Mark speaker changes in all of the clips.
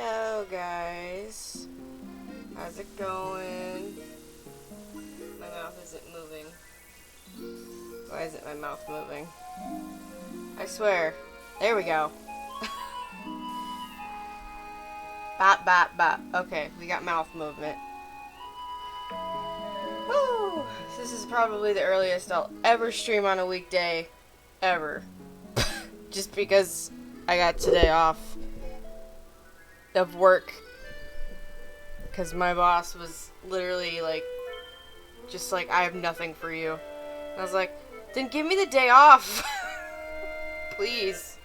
Speaker 1: Hello guys, how's it going? My mouth isn't moving. Why isn't my mouth moving? I swear. There we go. Bop bop bop. Okay, we got mouth movement. Woo! This is probably the earliest I'll ever stream on a weekday. Ever. Just because I got today off of work. Because my boss was literally like, just like, I have nothing for you. And I was like, then give me the day off. Please.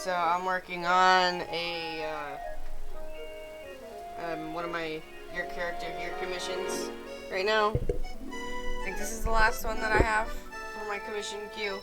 Speaker 1: So I'm working on one of my your character here commissions right now. I think this is the last one that I have for my commission queue.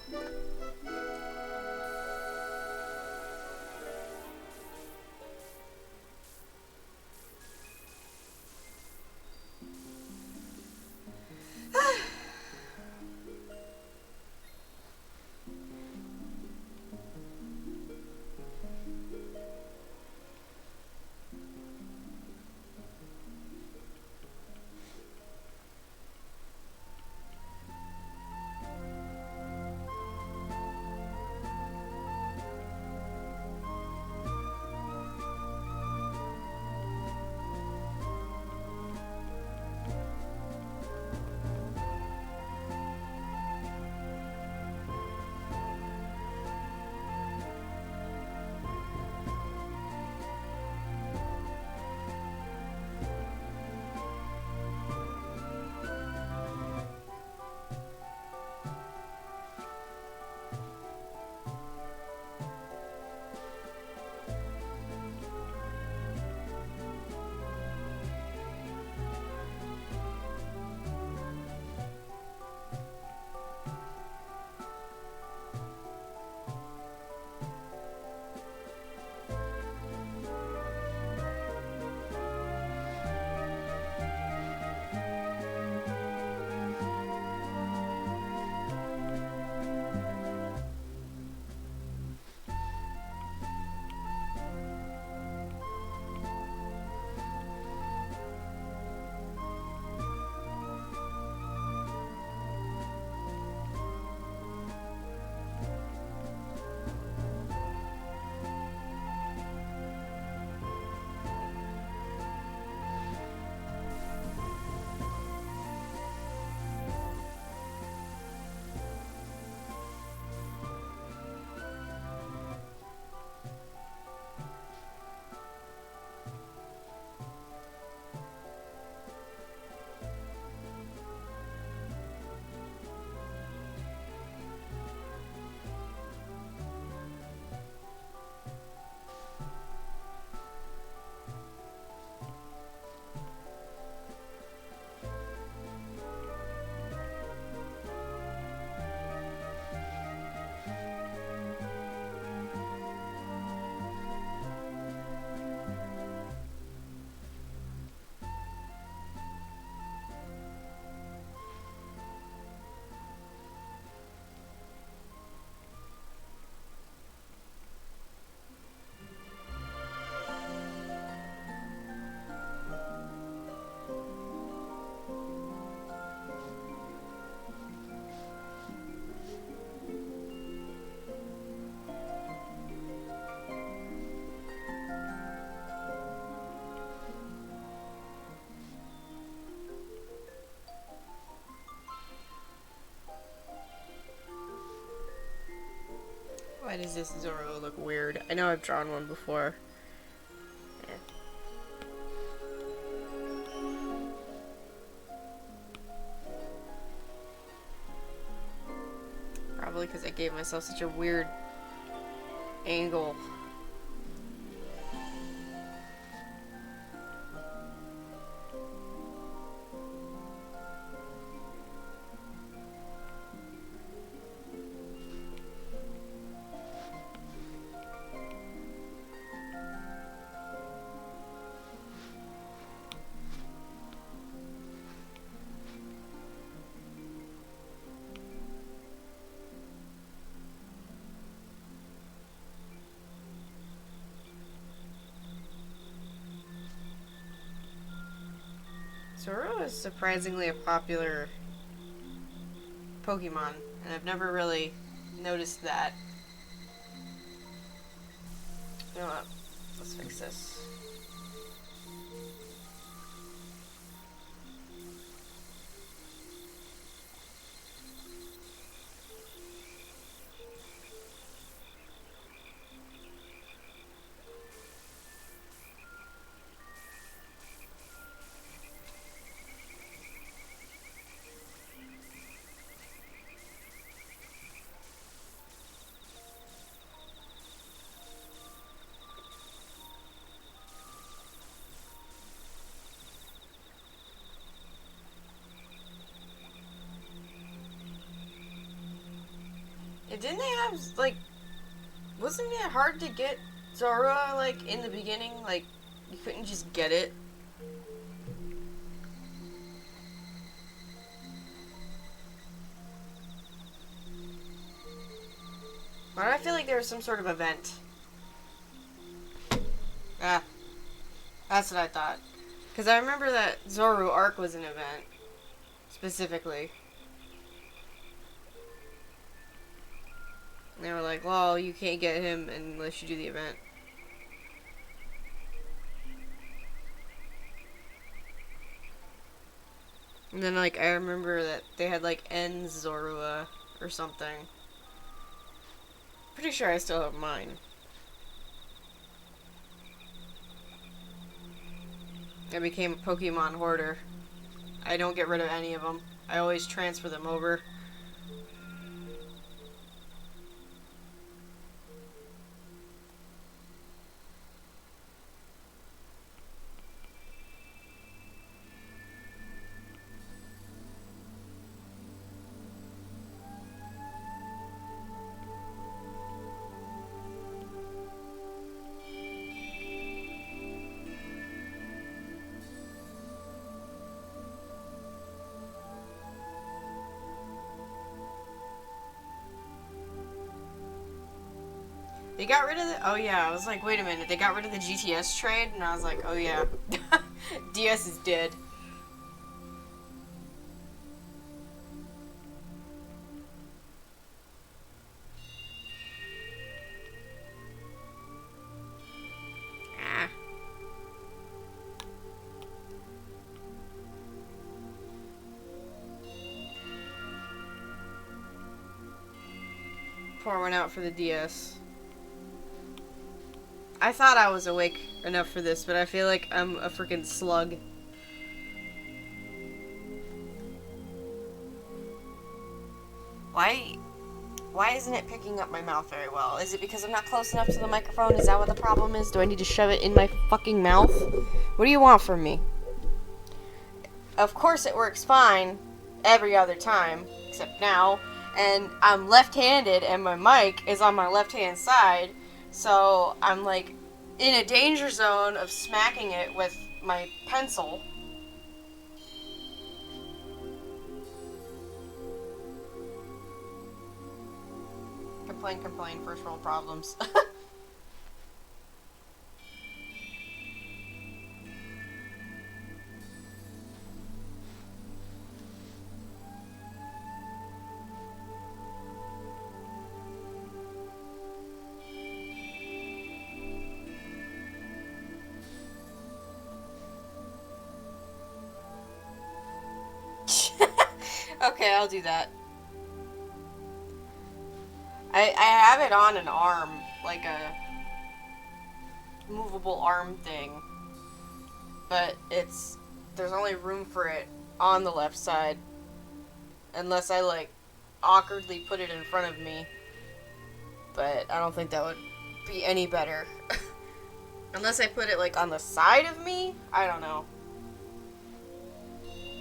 Speaker 1: Why does this Zoro look weird? I know I've drawn one before. Yeah. Probably because I gave myself such a weird angle. Zoro is surprisingly a popular Pokemon, and I've never really noticed that. You know what? Let's fix this. Didn't they have, like, wasn't it hard to get Zorua, like, in the beginning? Like, you couldn't just get it? Why do I feel like there was some sort of event? Ah, that's what I thought. Because I remember that Zoru arc was an event, specifically. And they were like, well, you can't get him unless you do the event. And then, like, I remember that they had, like, N Zorua or something. Pretty sure I still have mine. I became a Pokemon hoarder. I don't get rid of any of them. I always transfer them over. They got rid of the... Oh, yeah. I was like, wait a minute. They got rid of the GTS trade? And I was like, oh, yeah. DS is dead. Ah. Pour one out for the DS. I thought I was awake enough for this, but I feel like I'm a freaking slug. Why isn't it picking up my mouth very well? Is it because I'm not close enough to the microphone? Is that what the problem is? Do I need to shove it in my fucking mouth? What do you want from me? Of course it works fine every other time, except now. And I'm left-handed, and my mic is on my left-hand side. So I'm like in a danger zone of smacking it with my pencil. Complain, first world problems. Okay, I'll do that. I have it on an arm, like a movable arm thing, but there's only room for it on the left side, unless I like awkwardly put it in front of me, but I don't think that would be any better. Unless I put it like on the side of me, I don't know.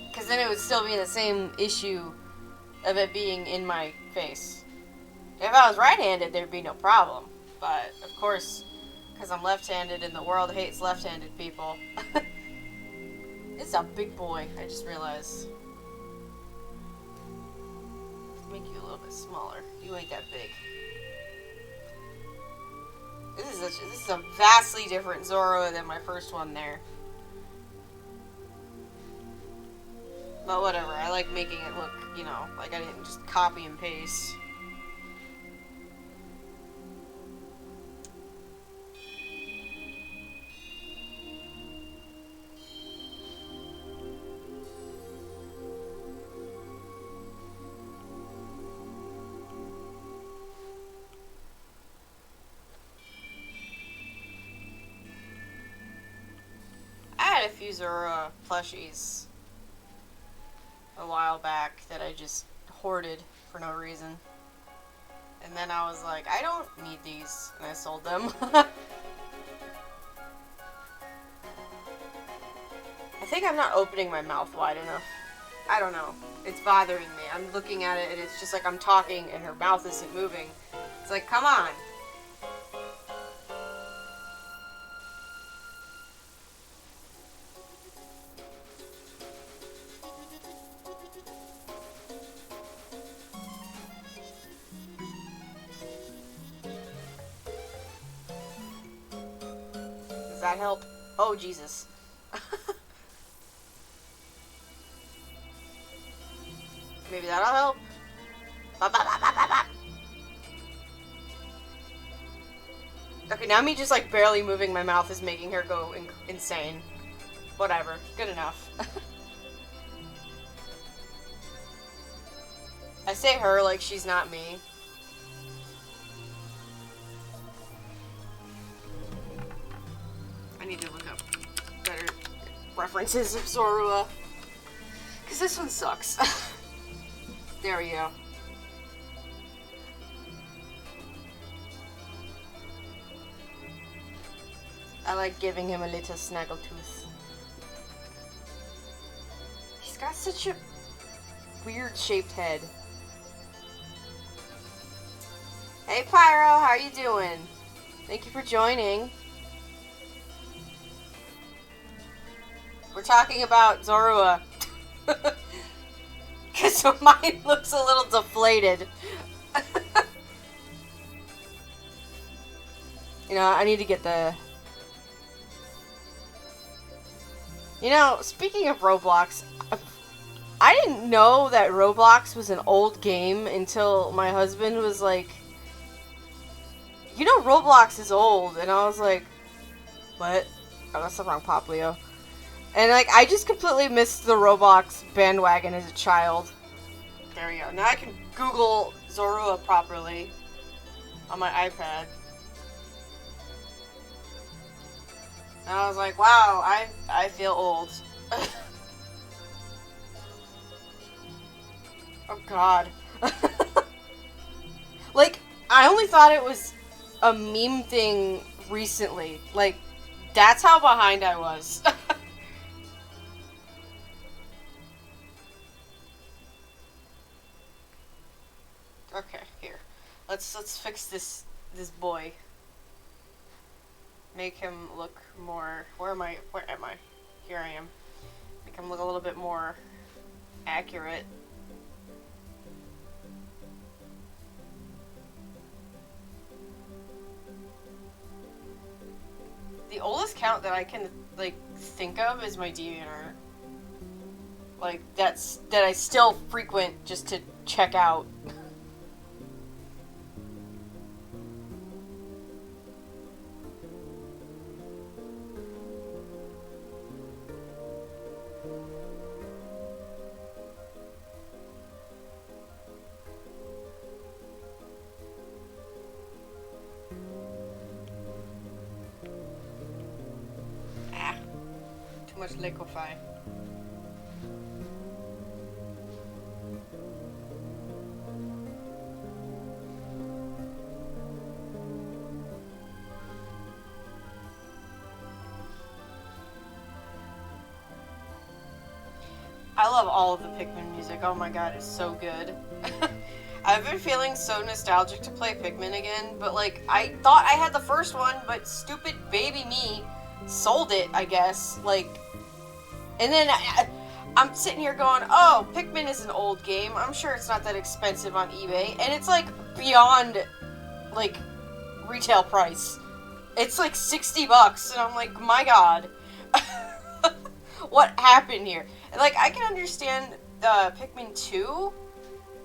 Speaker 1: Because then it would still be the same issue of it being in my face. If I was right-handed, there'd be no problem. But, of course, because I'm left-handed and the world hates left-handed people. It's a big boy, I just realized. Make you a little bit smaller. You ain't that big. This is a vastly different Zoro than my first one there. But whatever, I like making it look, you know, like I didn't just copy and paste. I had a few Zora plushies a while back that I just hoarded for no reason. And then I was like, I don't need these, and I sold them. I think I'm not opening my mouth wide enough. I don't know. It's bothering me. I'm looking at it and it's just like I'm talking and her mouth isn't moving. It's like, come on. Does that help? Oh, Jesus. Maybe that'll help. Okay, now me just like barely moving my mouth is making her go insane. Whatever. Good enough. I say her like she's not me. I need to look up better references of Zorua. Because this one sucks. There we go. I like giving him a little snaggletooth. He's got such a weird shaped head. Hey Pyro, how are you doing? Thank you for joining. We're talking about Zorua. Because mine looks a little deflated. You know, I need to get the... You know, speaking of Roblox, I didn't know that Roblox was an old game until my husband was like, you know Roblox is old, and I was like, what? Oh, that's the wrong pop, Leo. And like, I just completely missed the Roblox bandwagon as a child. There we go. Now I can Google Zorua properly on my iPad. And I was like, wow, I feel old. Oh god. Like, I only thought it was a meme thing recently. Like, that's how behind I was. Okay, here. Let's fix this boy. Make him look more... Where am I? Here I am. Make him look a little bit more accurate. The oldest count that I can, like, think of is my DeviantArt. Like, that I still frequent just to check out. Too much liquefy. I love all of the Pikmin music. Oh my god, it's so good. I've been feeling so nostalgic to play Pikmin again, but like, I thought I had the first one, but stupid baby me sold it, I guess. Like, and then I'm sitting here going, oh, Pikmin is an old game. I'm sure it's not that expensive on eBay. And it's like beyond, like, retail price. It's like $60, and I'm like, my god. What happened here? And like, I can understand Pikmin 2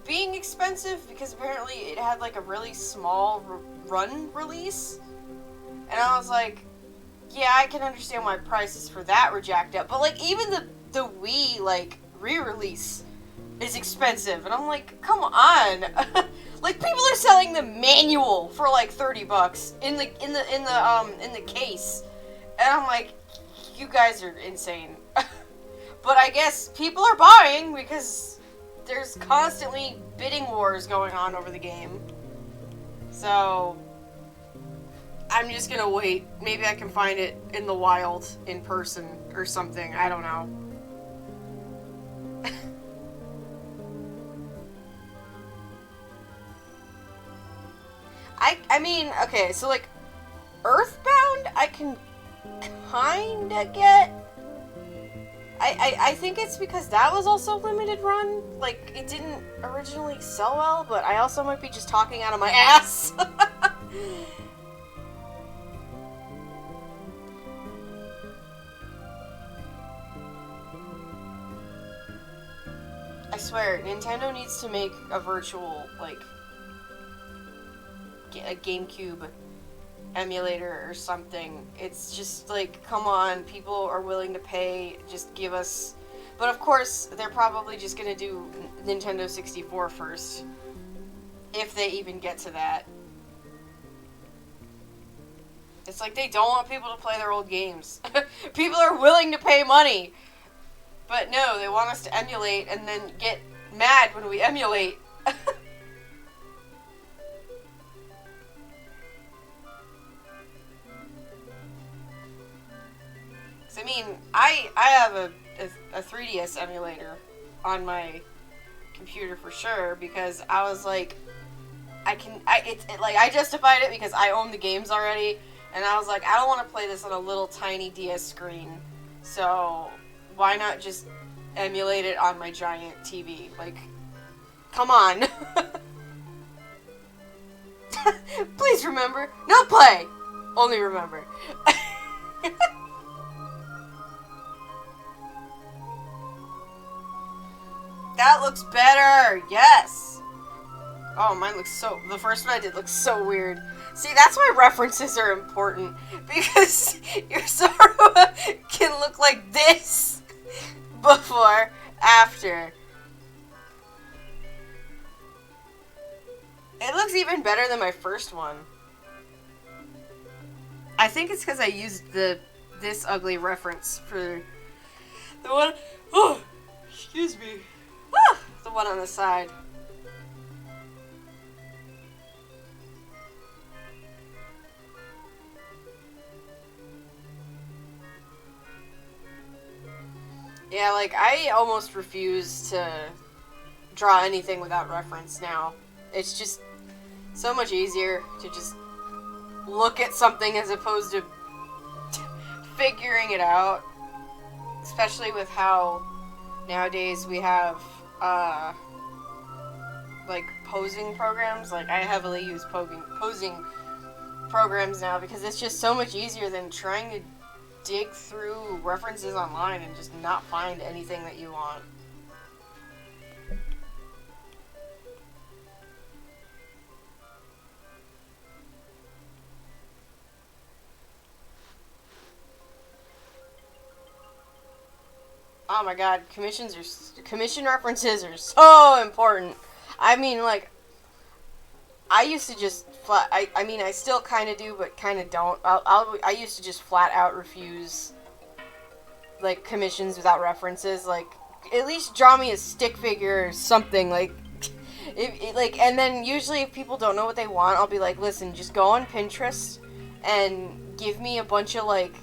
Speaker 1: being expensive because apparently it had like a really small run release. And I was like, yeah, I can understand why prices for that were jacked up. But like even the Wii like re-release is expensive. And I'm like, come on. Like people are selling the manual for like $30 in the case. And I'm like, you guys are insane. But I guess people are buying because there's constantly bidding wars going on over the game. So I'm just gonna wait. Maybe I can find it in the wild in person or something. I don't know. I mean, okay, so like Earthbound I can kinda get. I think it's because that was also limited run. Like, it didn't originally sell well, but I also might be just talking out of my ass. I swear, Nintendo needs to make a virtual, like, a GameCube emulator or something. It's just like, come on, people are willing to pay, just give us. But of course they're probably just gonna do Nintendo 64 first, if they even get to that. It's like they don't want people to play their old games. People are willing to pay money, but no, they want us to emulate and then get mad when we emulate. I mean, I have a 3DS emulator on my computer for sure because I was like, I justified it because I own the games already, and I was like, I don't want to play this on a little tiny DS screen, so why not just emulate it on my giant TV? Like, come on. Please remember, not play, only remember. That looks better! Yes! Oh, mine looks so... The first one I did looks so weird. See, that's why references are important. Because your Zorua can look like this before, after. It looks even better than my first one. I think it's because I used this ugly reference for the one... Oh! Excuse me. Ah, the one on the side. Yeah, like, I almost refuse to draw anything without reference now. It's just so much easier to just look at something as opposed to figuring it out. Especially with how nowadays we have like posing programs. Like I heavily use posing programs now because it's just so much easier than trying to dig through references online and just not find anything that you want. Oh my god, commission references are so important. I mean, like, I used to just I mean, I still kind of do, but kind of don't. I used to just flat out refuse, like, commissions without references. Like, at least draw me a stick figure or something. Like, and then usually if people don't know what they want, I'll be like, listen, just go on Pinterest and give me a bunch of, like,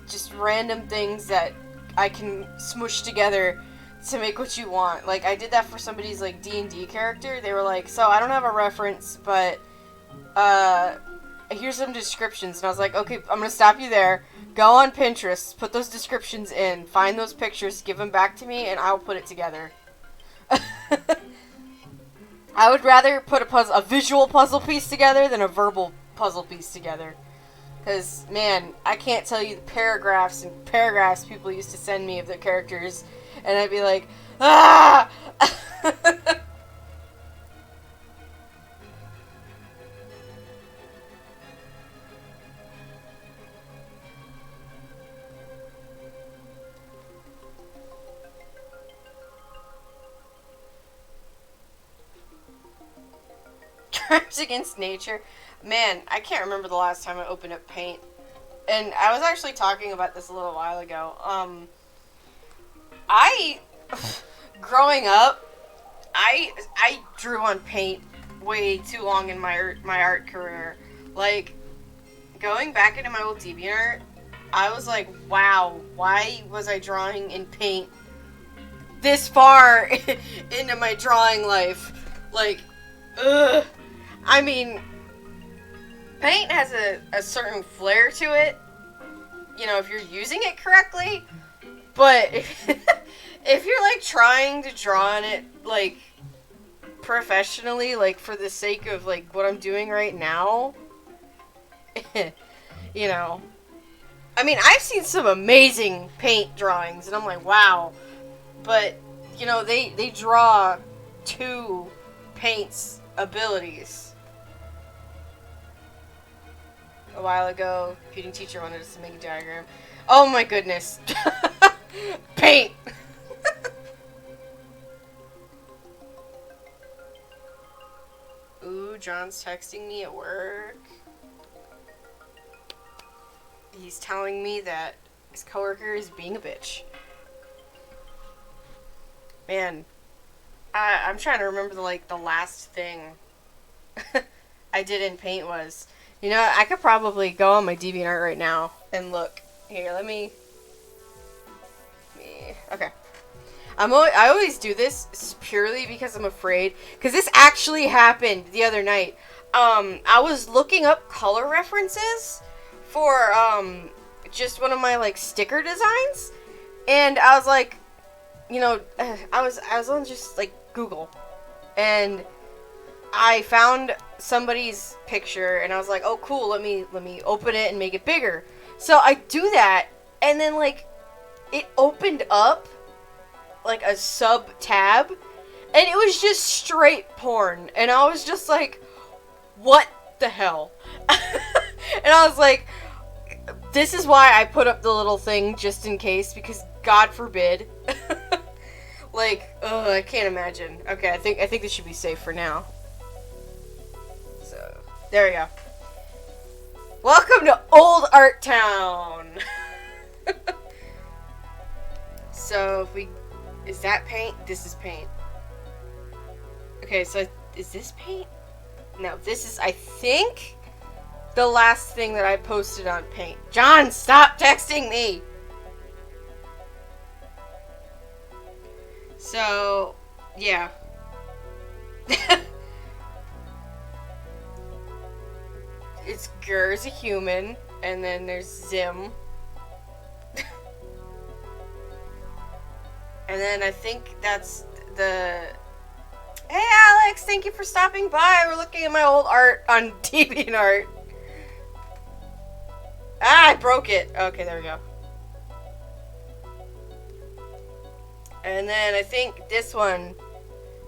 Speaker 1: just random things that I can smush together to make what you want. Like, I did that for somebody's, like, D&D character. They were like, so I don't have a reference, but, here's some descriptions. And I was like, okay, I'm gonna stop you there. Go on Pinterest, put those descriptions in, find those pictures, give them back to me, and I'll put it together. I would rather put a visual puzzle piece together than a verbal puzzle piece together. Because, man, I can't tell you the paragraphs and paragraphs people used to send me of their characters. and I'd be like, ah! Crimes Against Nature. Man, I can't remember the last time I opened up Paint. And I was actually talking about this a little while ago. I, growing up, I drew on Paint way too long in my art career. Like, going back into my old DeviantArt, I was like, wow, why was I drawing in Paint this far into my drawing life? Like, ugh. I mean, Paint has a certain flair to it, you know, if you're using it correctly, but if you're, like, trying to draw on it, like, professionally, like, for the sake of, like, what I'm doing right now, you know, I mean, I've seen some amazing Paint drawings, and I'm like, wow, but, you know, they draw to Paint's abilities. A while ago, computing teacher wanted us to make a diagram. Oh my goodness. Paint! Ooh, John's texting me at work. He's telling me that his coworker is being a bitch. Man, I'm trying to remember the last thing I did in Paint was. You know, I could probably go on my DeviantArt right now and look. Here, let me okay. I always do this purely because I'm afraid. Because this actually happened the other night. I was looking up color references for, just one of my, like, sticker designs. And I was like, you know, I was on just, like, Google. And I found somebody's picture, and I was like, oh, cool, let me open it and make it bigger. So I do that, and then, like, it opened up, like, a sub-tab, and it was just straight porn. And I was just like, what the hell? And I was like, this is why I put up the little thing just in case, because God forbid. Like, ugh, I can't imagine. Okay, I think this should be safe for now. So, there we go. Welcome to Old Art Town! So, if we... Is that Paint? This is Paint. Okay, so is this Paint? No, this is, I think, the last thing that I posted on Paint. John, stop texting me! So, yeah. It's Gur's a human, and then there's Zim. And then I think that's the... Hey Alex, thank you for stopping by. We're looking at my old art on DeviantArt. Ah, I broke it. Okay, there we go. And then I think this one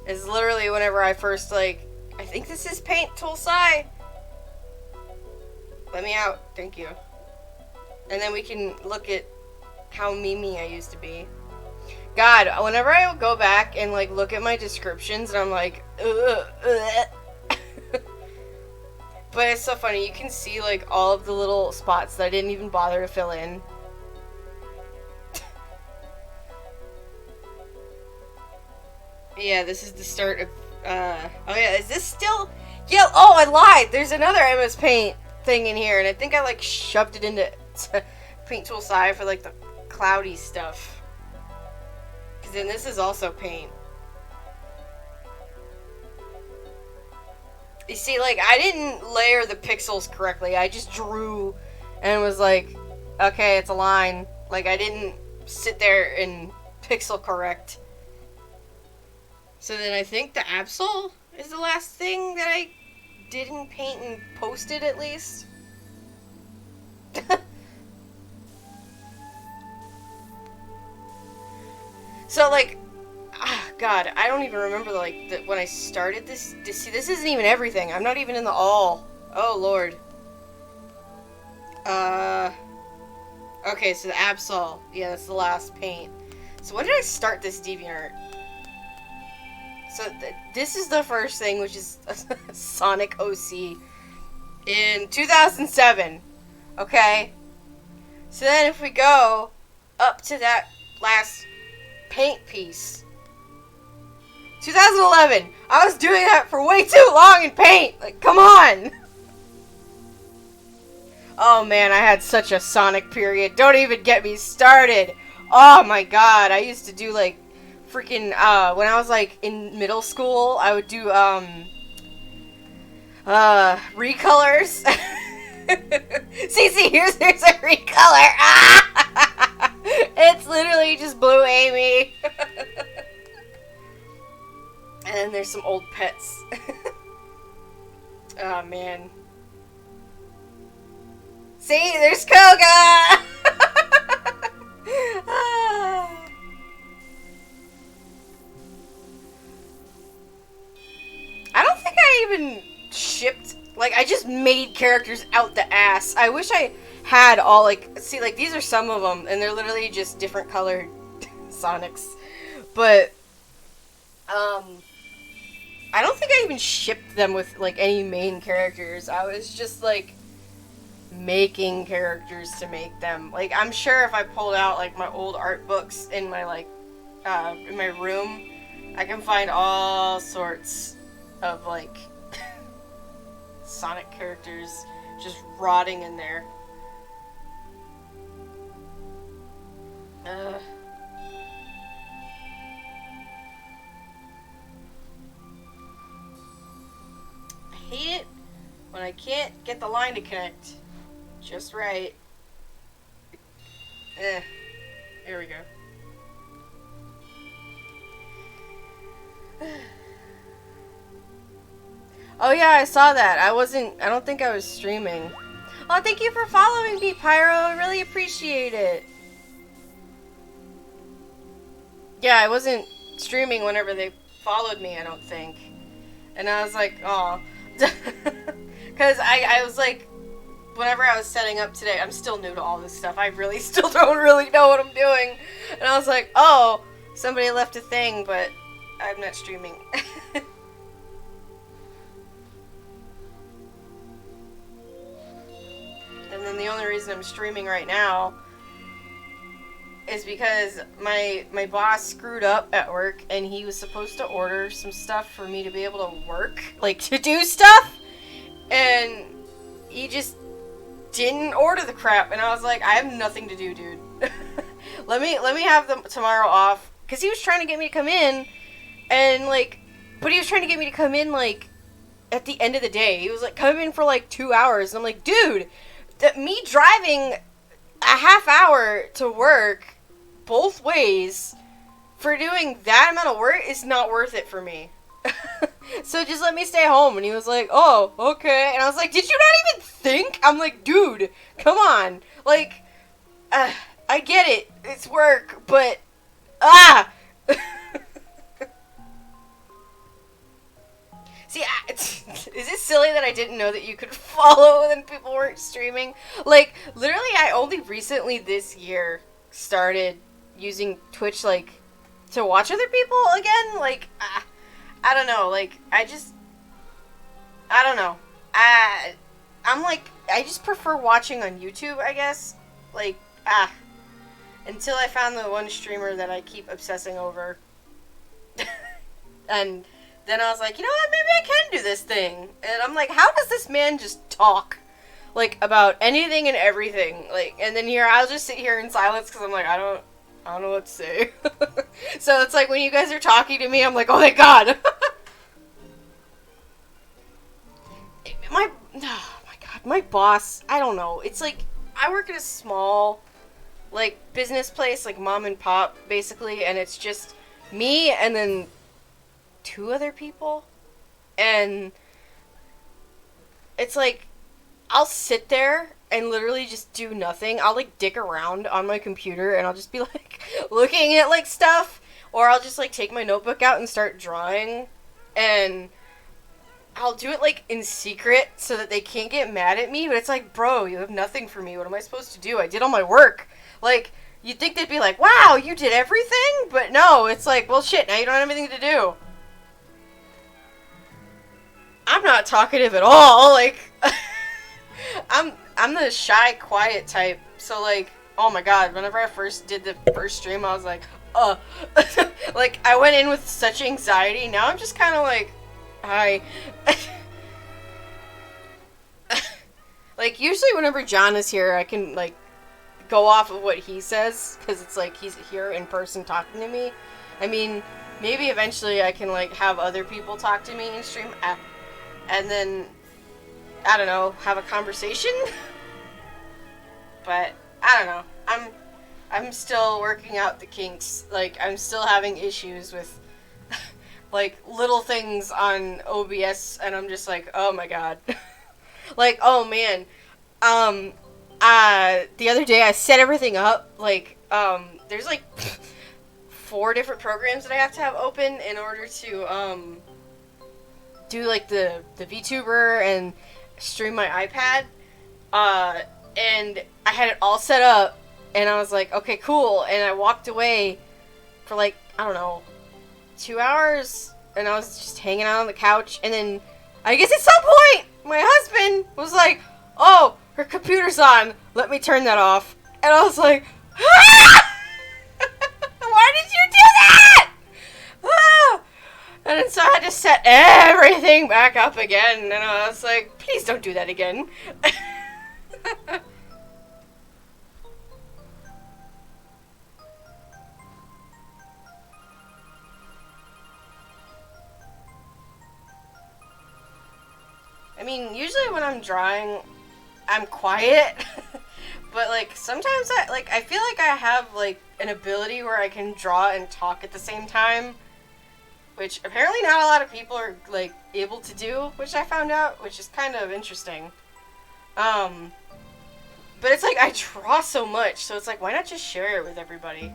Speaker 1: is literally whenever I first, like... I think this is Paint Tool Sci. Let me out. Thank you. And then we can look at how memey I used to be. God, whenever I go back and, like, look at my descriptions, and I'm like, ugh, ugh. But it's so funny. You can see, like, all of the little spots that I didn't even bother to fill in. Yeah, this is the start of, oh yeah, is this still, yeah, oh, I lied, there's another MS Paint thing in here, and I think I, like, shoved it into Paint Tool Sci for, like, the cloudy stuff. Because then this is also Paint. You see, like, I didn't layer the pixels correctly, I just drew and was like, okay, it's a line. Like, I didn't sit there and pixel correct. So then I think the Absol is the last thing that I didn't paint and posted, at least. So, like, God, I don't even remember, like, when I started this. See, this isn't even everything. I'm not even in the all. Oh, Lord. Okay, so the Absol. Yeah, that's the last paint. So when did I start this DeviantArt? So this is the first thing, which is Sonic OC in 2007. Okay? So then if we go up to that last paint piece, 2011. I was doing that for way too long in paint. Like, come on. Oh man, I had such a Sonic period. Don't even get me started. Oh my god, I used to do like freaking when I was like in middle school, I would do recolors. see, here's a recolor. Ah! It's literally just Blue Amy. And then there's some old pets. Oh man. See, there's Koga! I don't think I even shipped, like, I just made characters out the ass. I wish I had all, like, see, like, these are some of them, and they're literally just different colored Sonics. But, I don't think I even shipped them with, like, any main characters. I was just, like, making characters to make them. Like, I'm sure if I pulled out, like, my old art books in my, like, in my room, I can find all sorts of, like, Sonic characters just rotting in there. I hate it when I can't get the line to connect just right. Here we go. Oh yeah, I saw that. I don't think I was streaming. Oh, thank you for following me, Pyro. I really appreciate it. Yeah, I wasn't streaming whenever they followed me, I don't think. And I was like, oh. Because I was like, whenever I was setting up today, I'm still new to all this stuff. I really still don't really know what I'm doing. And I was like, oh, somebody left a thing, but I'm not streaming. And then the only reason I'm streaming right now is because my boss screwed up at work, and he was supposed to order some stuff for me to be able to work, like to do stuff, and he just didn't order the crap, and I was like, I have nothing to do, dude. let me have them tomorrow off, because he was trying to get me to come in, and like, but he was trying to get me to come in like at the end of the day. He was like, come in for like 2 hours, and I'm like, dude, me driving a half hour to work both ways for doing that amount of work is not worth it for me. So just let me stay home. And he was like, oh, okay. And I was like, did you not even think? I'm like, dude, come on. Like, I get it. It's work, but, See, is it silly that I didn't know that you could follow when people weren't streaming? Like, literally, I only recently this year started using Twitch, like, to watch other people again. Like, I don't know. Like, I don't know. I'm like, I just prefer watching on YouTube, I guess. Like, until I found the one streamer that I keep obsessing over. And then I was like, you know what, maybe I can do this thing. And I'm like, how does this man just talk, like, about anything and everything? Like, and then I'll just sit here in silence, because I'm like, I don't know what to say. So it's like, when you guys are talking to me, I'm like, oh my god. Oh my god, my boss, I don't know. It's like, I work at a small, like, business place, like, mom and pop, basically, and it's just me and then 2 other people, and it's like, I'll sit there and literally just do nothing. I'll, like, dick around on my computer, and I'll just be, like, looking at, like, stuff, Or I'll just, like, take my notebook out and start drawing, and I'll do it, like, in secret so that they can't get mad at me, but it's like, bro, you have nothing for me. What am I supposed to do? I did all my work. Like, you'd think they'd be like, wow, you did everything? But no, it's like, well, shit, now you don't have anything to do. I'm not talkative at all. Like, I'm the shy, quiet type. So, like, oh my god, whenever I first did the first stream, I was like, like, I went in with such anxiety. Now I'm just kind of like, hi. Like, usually whenever John is here, I can, like, go off of what he says, because it's like he's here in person talking to me. I mean, maybe eventually I can, like, have other people talk to me in stream, and then, I don't know, have a conversation? But, I don't know. I'm still working out the kinks. Like, I'm still having issues with, like, little things on OBS, and I'm just like, oh my god. Like, oh man. The other day I set everything up, like, there's, like, 4 different programs that I have to have open in order to, do, like, the VTuber and stream my iPad, and I had it all set up, and I was like, okay, cool, and I walked away for, like, I don't know, 2 hours, and I was just hanging out on the couch, and then, I guess at some point, my husband was like, oh, her computer's on, let me turn that off, and I was like, ah! Why did you do that? Ah! And then so I had to set everything back up again, and I was like, please don't do that again. I mean, usually when I'm drawing, I'm quiet, but, like, sometimes I feel like I have, like, an ability where I can draw and talk at the same time, which apparently not a lot of people are, like, able to do, which I found out, which is kind of interesting. But it's like, I draw so much, so it's like, why not just share it with everybody?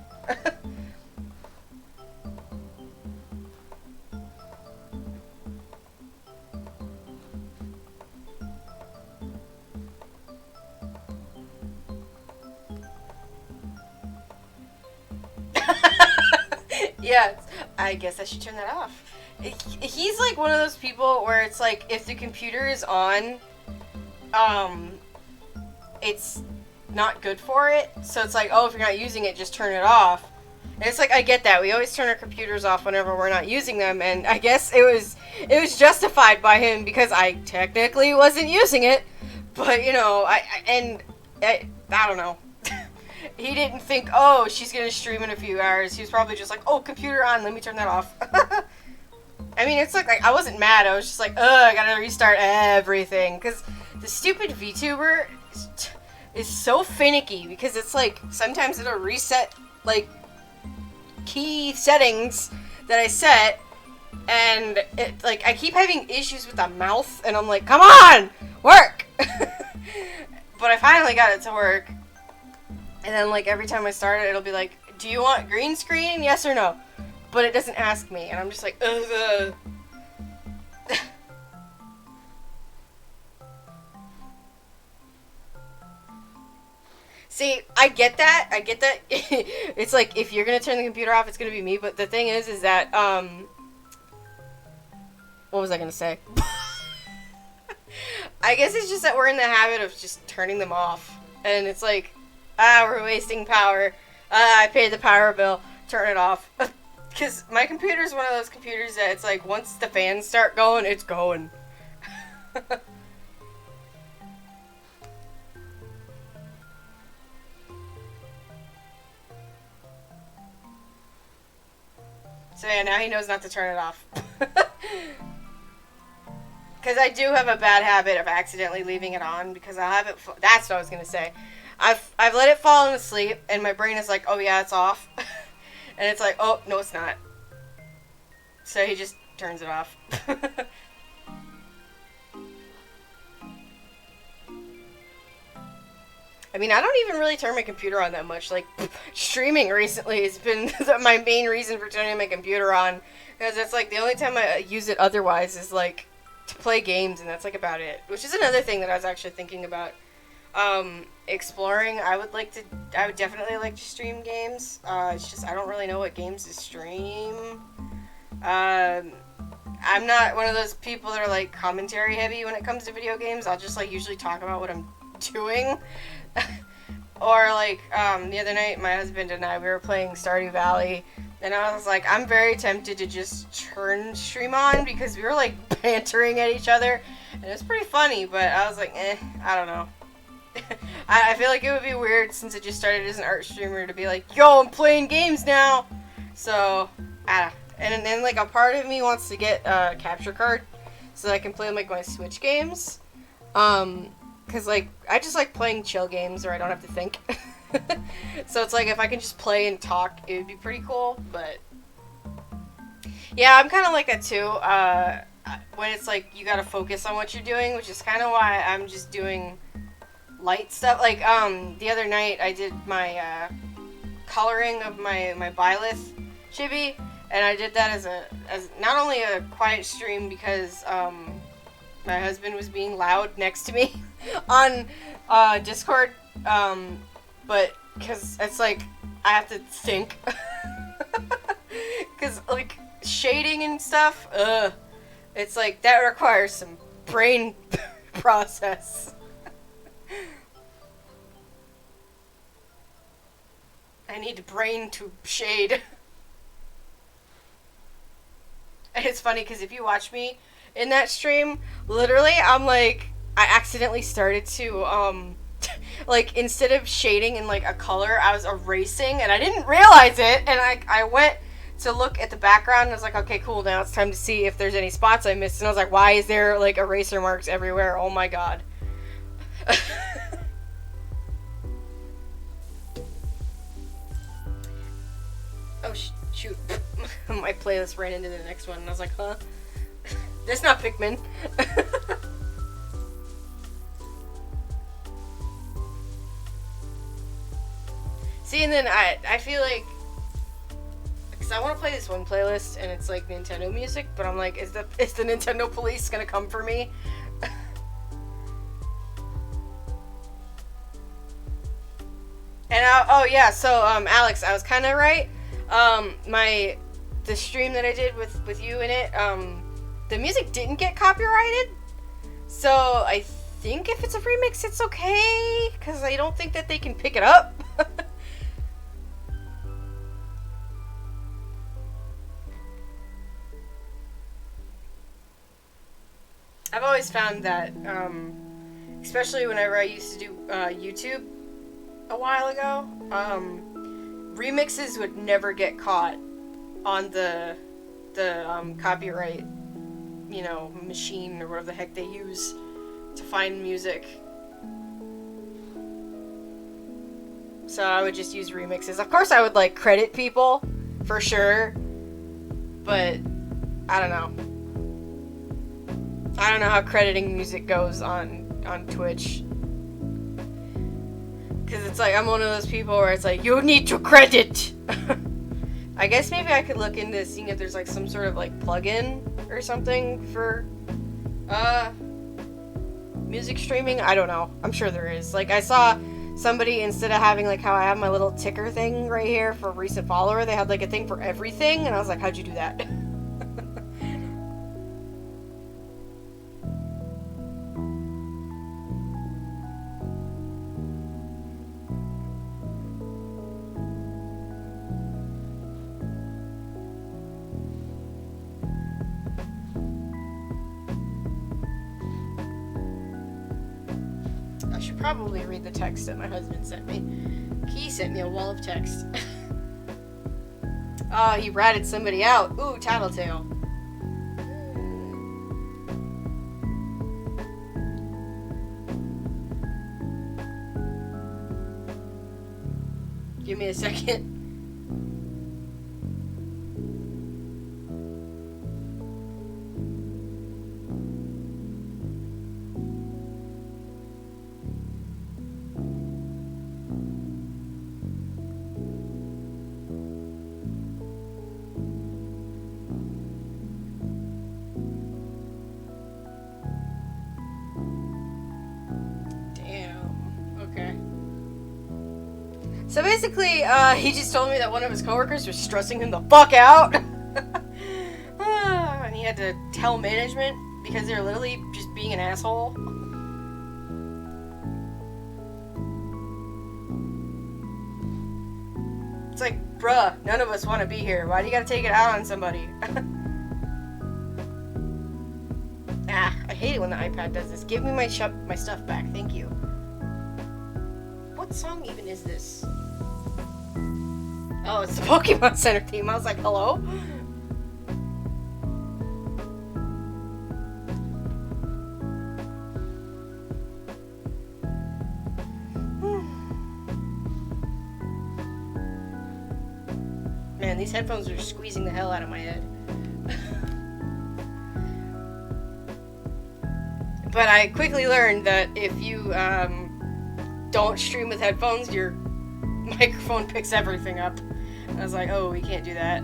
Speaker 1: Yeah, I guess I should turn that off. He's like one of those people where it's like, if the computer is on, it's not good for it. So it's like, oh, if you're not using it, just turn it off. And it's like, I get that. We always turn our computers off whenever we're not using them, and I guess it was justified by him because I technically wasn't using it. But, you know, I don't know. He didn't think, oh, she's gonna stream in a few hours. He was probably just like, oh, computer on, let me turn that off. I mean, it's like I wasn't mad. I was just like, I gotta restart everything. Because the stupid VTuber is so finicky. Because it's like, sometimes it'll reset, like, key settings that I set. And, like, I keep having issues with the mouth. And I'm like, come on! Work! But I finally got it to work. And then, like, every time I start it, it'll be like, do you want green screen? Yes or no? But it doesn't ask me, and I'm just like, ugh. See, I get that. It's like, if you're gonna turn the computer off, it's gonna be me. But the thing is that, what was I gonna say? I guess it's just that we're in the habit of just turning them off. And it's like, we're wasting power. I paid the power bill. Turn it off. Because my computer is one of those computers that it's like, once the fans start going, it's going. So yeah, now he knows not to turn it off. Because I do have a bad habit of accidentally leaving it on, because I'll have it... That's what I was going to say. I've let it fall asleep, and my brain is like, oh yeah, it's off. And it's like, oh, no, it's not. So he just turns it off. I mean, I don't even really turn my computer on that much. Like, streaming recently has been my main reason for turning my computer on. Because it's like the only time I use it otherwise is like to play games, and that's like about it. Which is another thing that I was actually thinking about exploring. I would definitely like to stream games. It's just I don't really know what games to stream. I'm not one of those people that are like commentary heavy when it comes to video games. I'll just like usually talk about what I'm doing. Or like the other night, my husband and I, we were playing Stardew Valley, and I was like, I'm very tempted to just turn stream on because we were like bantering at each other, and it was pretty funny. But I was like, I don't know. I feel like it would be weird since it just started as an art streamer to be like, yo, I'm playing games now. So, and then like a part of me wants to get a capture card so that I can play like my Switch games. Cause like I just like playing chill games where I don't have to think. So it's like if I can just play and talk, it would be pretty cool. But yeah, I'm kind of like that too. When it's like you gotta focus on what you're doing, which is kind of why I'm just doing light stuff. Like the other night I did my coloring of my Byleth chibi, and I did that as not only a quiet stream because my husband was being loud next to me on Discord, but because it's like I have to think, because like shading and stuff, it's like that requires some brain process. I need a brain to shade. And it's funny because if you watch me in that stream, literally, I'm like, I accidentally started to, like, instead of shading in, like, a color, I was erasing, and I didn't realize it, and I went to look at the background, and I was like, okay, cool, now it's time to see if there's any spots I missed, and I was like, why is there, like, eraser marks everywhere? Oh my god. Oh, shoot. My playlist ran into the next one, and I was like, huh? That's not Pikmin. See, and then I feel like, because I want to play this one playlist, and it's like Nintendo music, but I'm like, is the Nintendo police gonna come for me? And oh yeah, so Alex, I was kind of right. The stream that I did with you in it, the music didn't get copyrighted, so I think if it's a remix, it's okay, because I don't think that they can pick it up. I've always found that, especially whenever I used to do YouTube a while ago, remixes would never get caught on the copyright, machine or whatever the heck they use to find music. So I would just use remixes. Of course I would like credit people for sure, but I don't know. I don't know how crediting music goes on Twitch. Because it's like, I'm one of those people where it's like, you need to credit! I guess maybe I could look into seeing if there's like some sort of like plugin or something for music streaming. I don't know. I'm sure there is. Like, I saw somebody, instead of having like how I have my little ticker thing right here for recent follower, they had like a thing for everything, and I was like, how'd you do that? I should probably read the text that my husband sent me. He sent me a wall of text. Oh, he ratted somebody out. Ooh, tattletale. Give me a second. So basically, he just told me that one of his coworkers was stressing him the fuck out. And he had to tell management because they're literally just being an asshole. It's like, bruh, none of us want to be here. Why do you gotta take it out on somebody? I hate it when the iPad does this. Give me my stuff back. Thank you. What song even is this? Oh, it's the Pokemon Center theme. I was like, hello? Man, these headphones are squeezing the hell out of my head. But I quickly learned that if you don't stream with headphones, your microphone picks everything up. I was like, oh, we can't do that.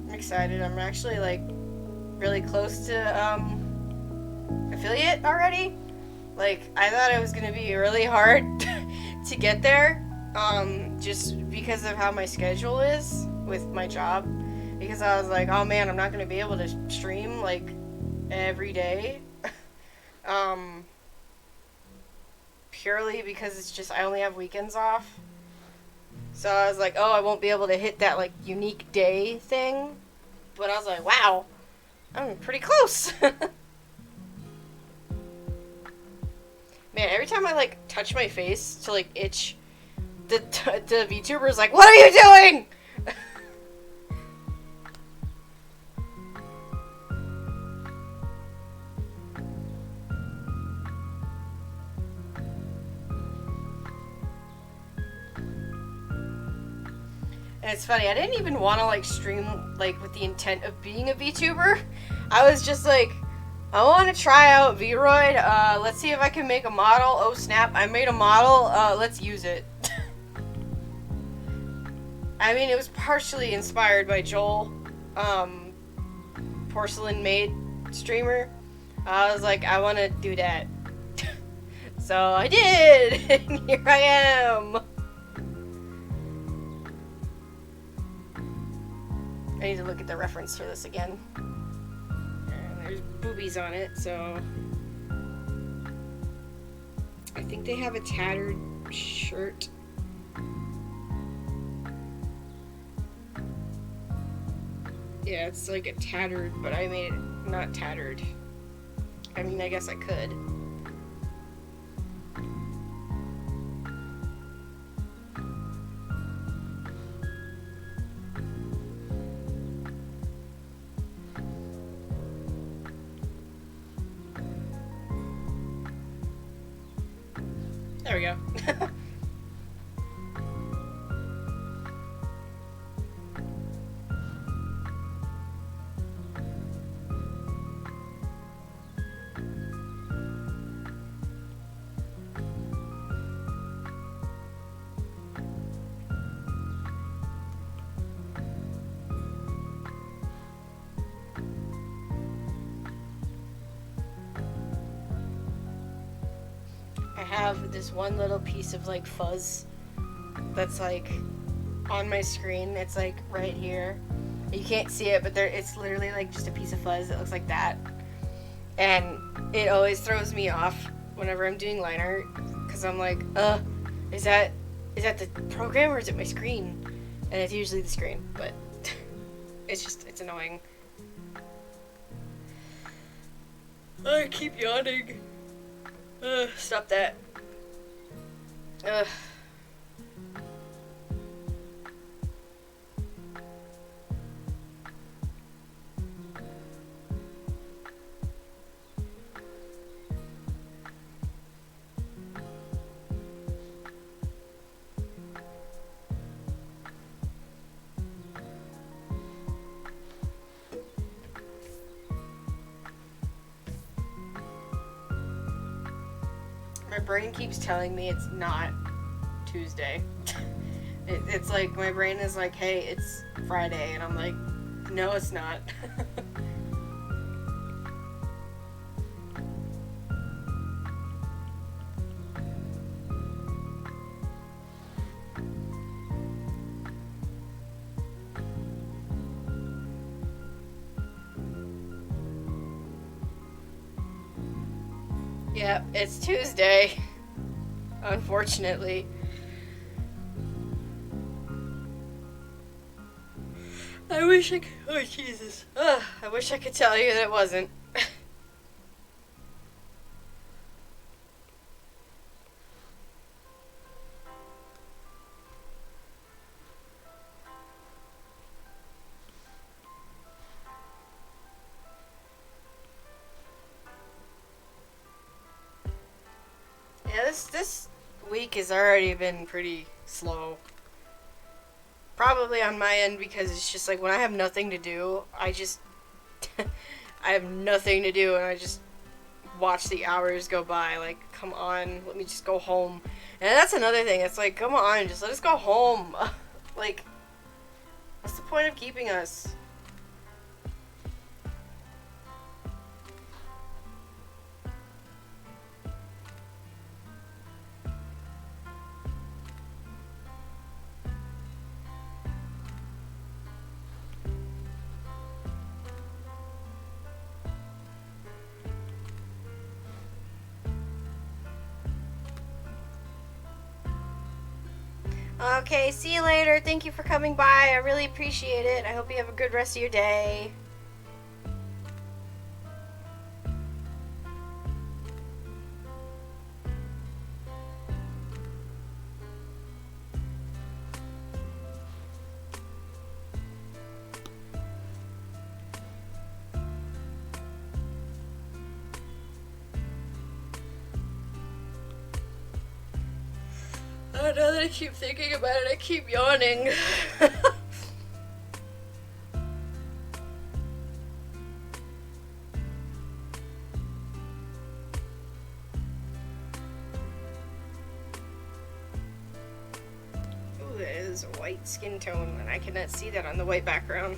Speaker 1: I'm excited. I'm actually like really close to affiliate already. Like, I thought it was gonna be really hard to get there, just because of how my schedule is with my job. Because I was like, oh man, I'm not gonna be able to stream like every day. Purely because it's just I only have weekends off. So I was like, oh, I won't be able to hit that like unique day thing. But I was like, wow, I'm pretty close. Man, every time I like touch my face to like itch, the VTuber is like, "What are you doing?" And it's funny, I didn't even want to like stream like with the intent of being a VTuber. I was just like, I want to try out Vroid. Let's see if I can make a model. Oh snap, I made a model. Let's use it. I mean, it was partially inspired by Joel, Porcelain Maid streamer. I was like, I want to do that. So I did! And here I am! I need to look at the reference for this again. And there's boobies on it, so... I think they have a tattered shirt. Yeah, it's like a tattered, but I made it not tattered. I mean, I guess I could. There we go. I have this one little piece of like fuzz that's like on my screen. It's like right here. You can't see it, but it's literally like just a piece of fuzz that looks like that. And it always throws me off whenever I'm doing line art, because I'm like, is that the program or is it my screen? And it's usually the screen, but it's annoying. I keep yawning. Stop that. My brain keeps telling me it's not Tuesday. It's like my brain is like, hey, it's Friday, and I'm like, no, it's not. Yep, it's Tuesday. Unfortunately. I wish I could. Oh, Jesus. Ugh, I wish I could tell you that it wasn't. Yeah, this week has already been pretty slow. Probably on my end because it's just like when I have nothing to do, I just I have nothing to do and I just watch the hours go by. Like, come on, let me just go home. And that's another thing. It's like, come on, just let us go home. Like, what's the point of keeping us? Okay, see you later. Thank you for coming by. I really appreciate it. I hope you have a good rest of your day. Oh, now that I keep thinking about it, I keep yawning. Ooh, that is a white skin tone, and I cannot see that on the white background.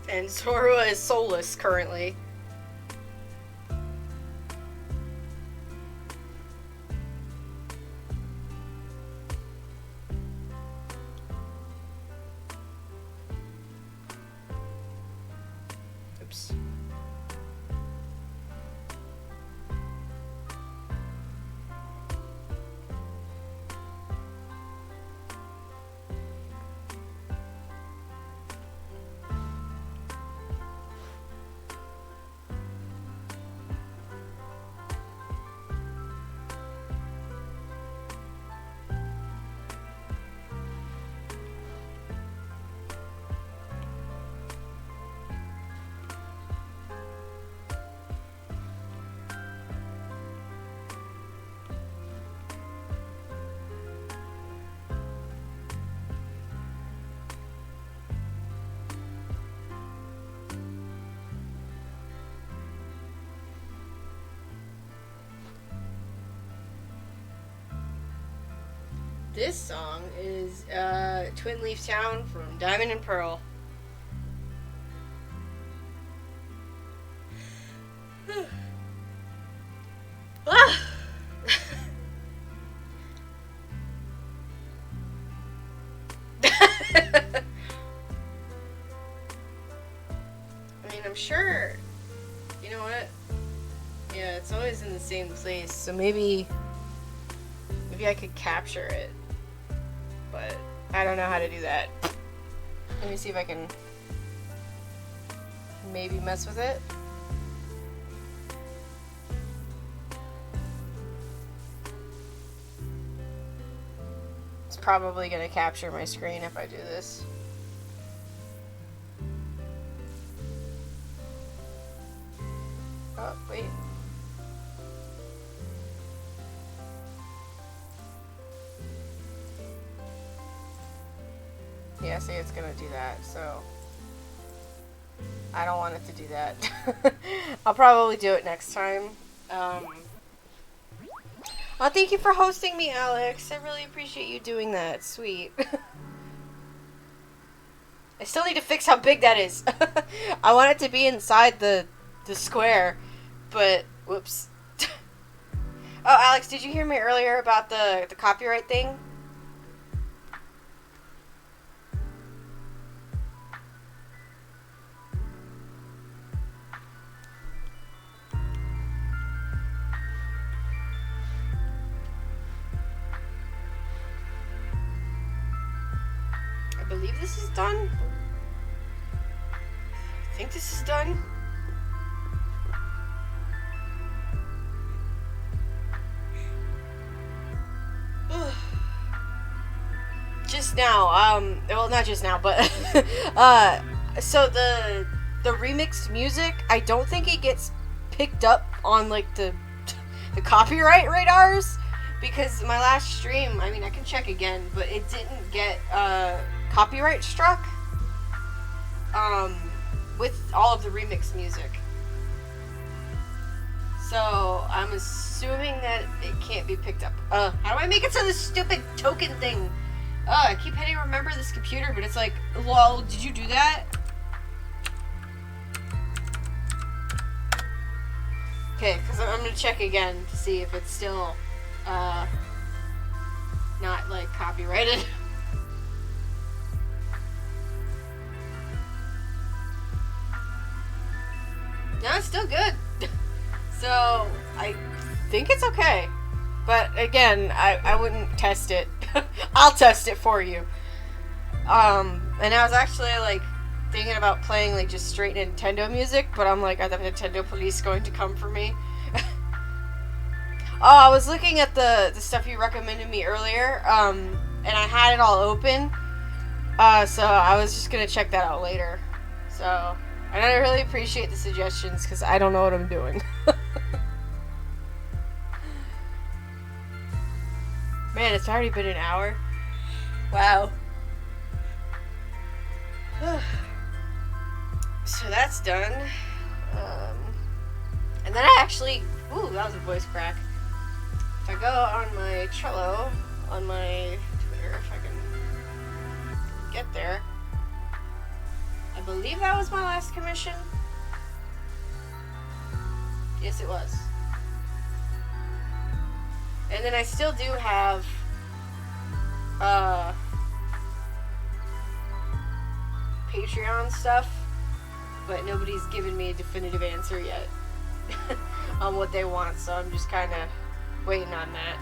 Speaker 1: And Zorua is soulless currently. Oops. This song is Twin Leaf Town from Diamond and Pearl. Ah! I mean, I'm sure. You know what? Yeah, it's always in the same place, so maybe I could capture it. But I don't know how to do that. Let me see if I can maybe mess with it. It's probably gonna capture my screen if I do this. Oh, wait. Yeah, see, it's gonna do that, so. I don't want it to do that. I'll probably do it next time. Oh, thank you for hosting me, Alex. I really appreciate you doing that. Sweet. I still need to fix how big that is. I want it to be inside the square, but whoops. Oh, Alex, did you hear me earlier about the copyright thing? I believe this is done. I think this is done. Just now, well, not just now, but, so the remixed music, I don't think it gets picked up on, like, the copyright radars, because my last stream, I mean, I can check again, but it didn't get, copyright struck, with all of the remixed music. So, I'm assuming that it can't be picked up. How do I make it so this stupid token thing? I keep hitting remember this computer, but it's like, lol, did you do that? Okay, because I'm gonna check again to see if it's still, not, like, copyrighted. No, it's still good. So, I think it's okay. But, again, I wouldn't test it. I'll test it for you. And I was actually, like, thinking about playing, like, just straight Nintendo music, but I'm like, are the Nintendo police going to come for me? Oh, I was looking at the stuff you recommended me earlier, and I had it all open, so I was just gonna check that out later. So, and I really appreciate the suggestions, because I don't know what I'm doing. Man, it's already been an hour. Wow. So that's done. And then I actually... Ooh, that was a voice crack. If I go on my Trello, on my Twitter, if I can get there. I believe that was my last commission. Yes, it was. And then I still do have, Patreon stuff, but nobody's given me a definitive answer yet on what they want, so I'm just kind of waiting on that.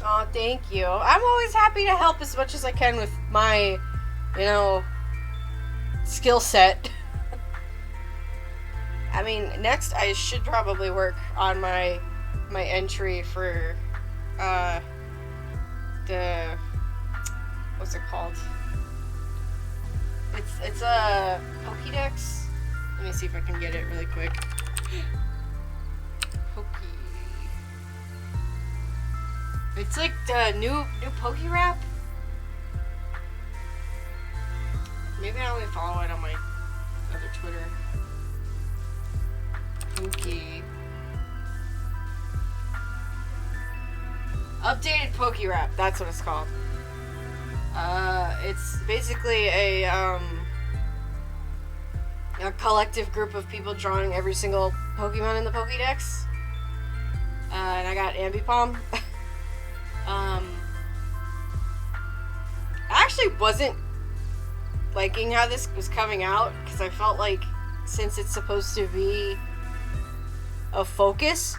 Speaker 1: Oh, thank you. I'm always happy to help as much as I can with my, skill set. I mean, next I should probably work on my entry for, the, what's it called? It's a Pokédex. Let me see if I can get it really quick. It's like the new Poké-Rap. Maybe I only follow it on my other Twitter. Poké. Updated Poké-Rap, that's what it's called. It's basically a collective group of people drawing every single Pokemon in the Pokédex. And I got Ambipom. I actually wasn't liking how this was coming out, because I felt like, since it's supposed to be a focus...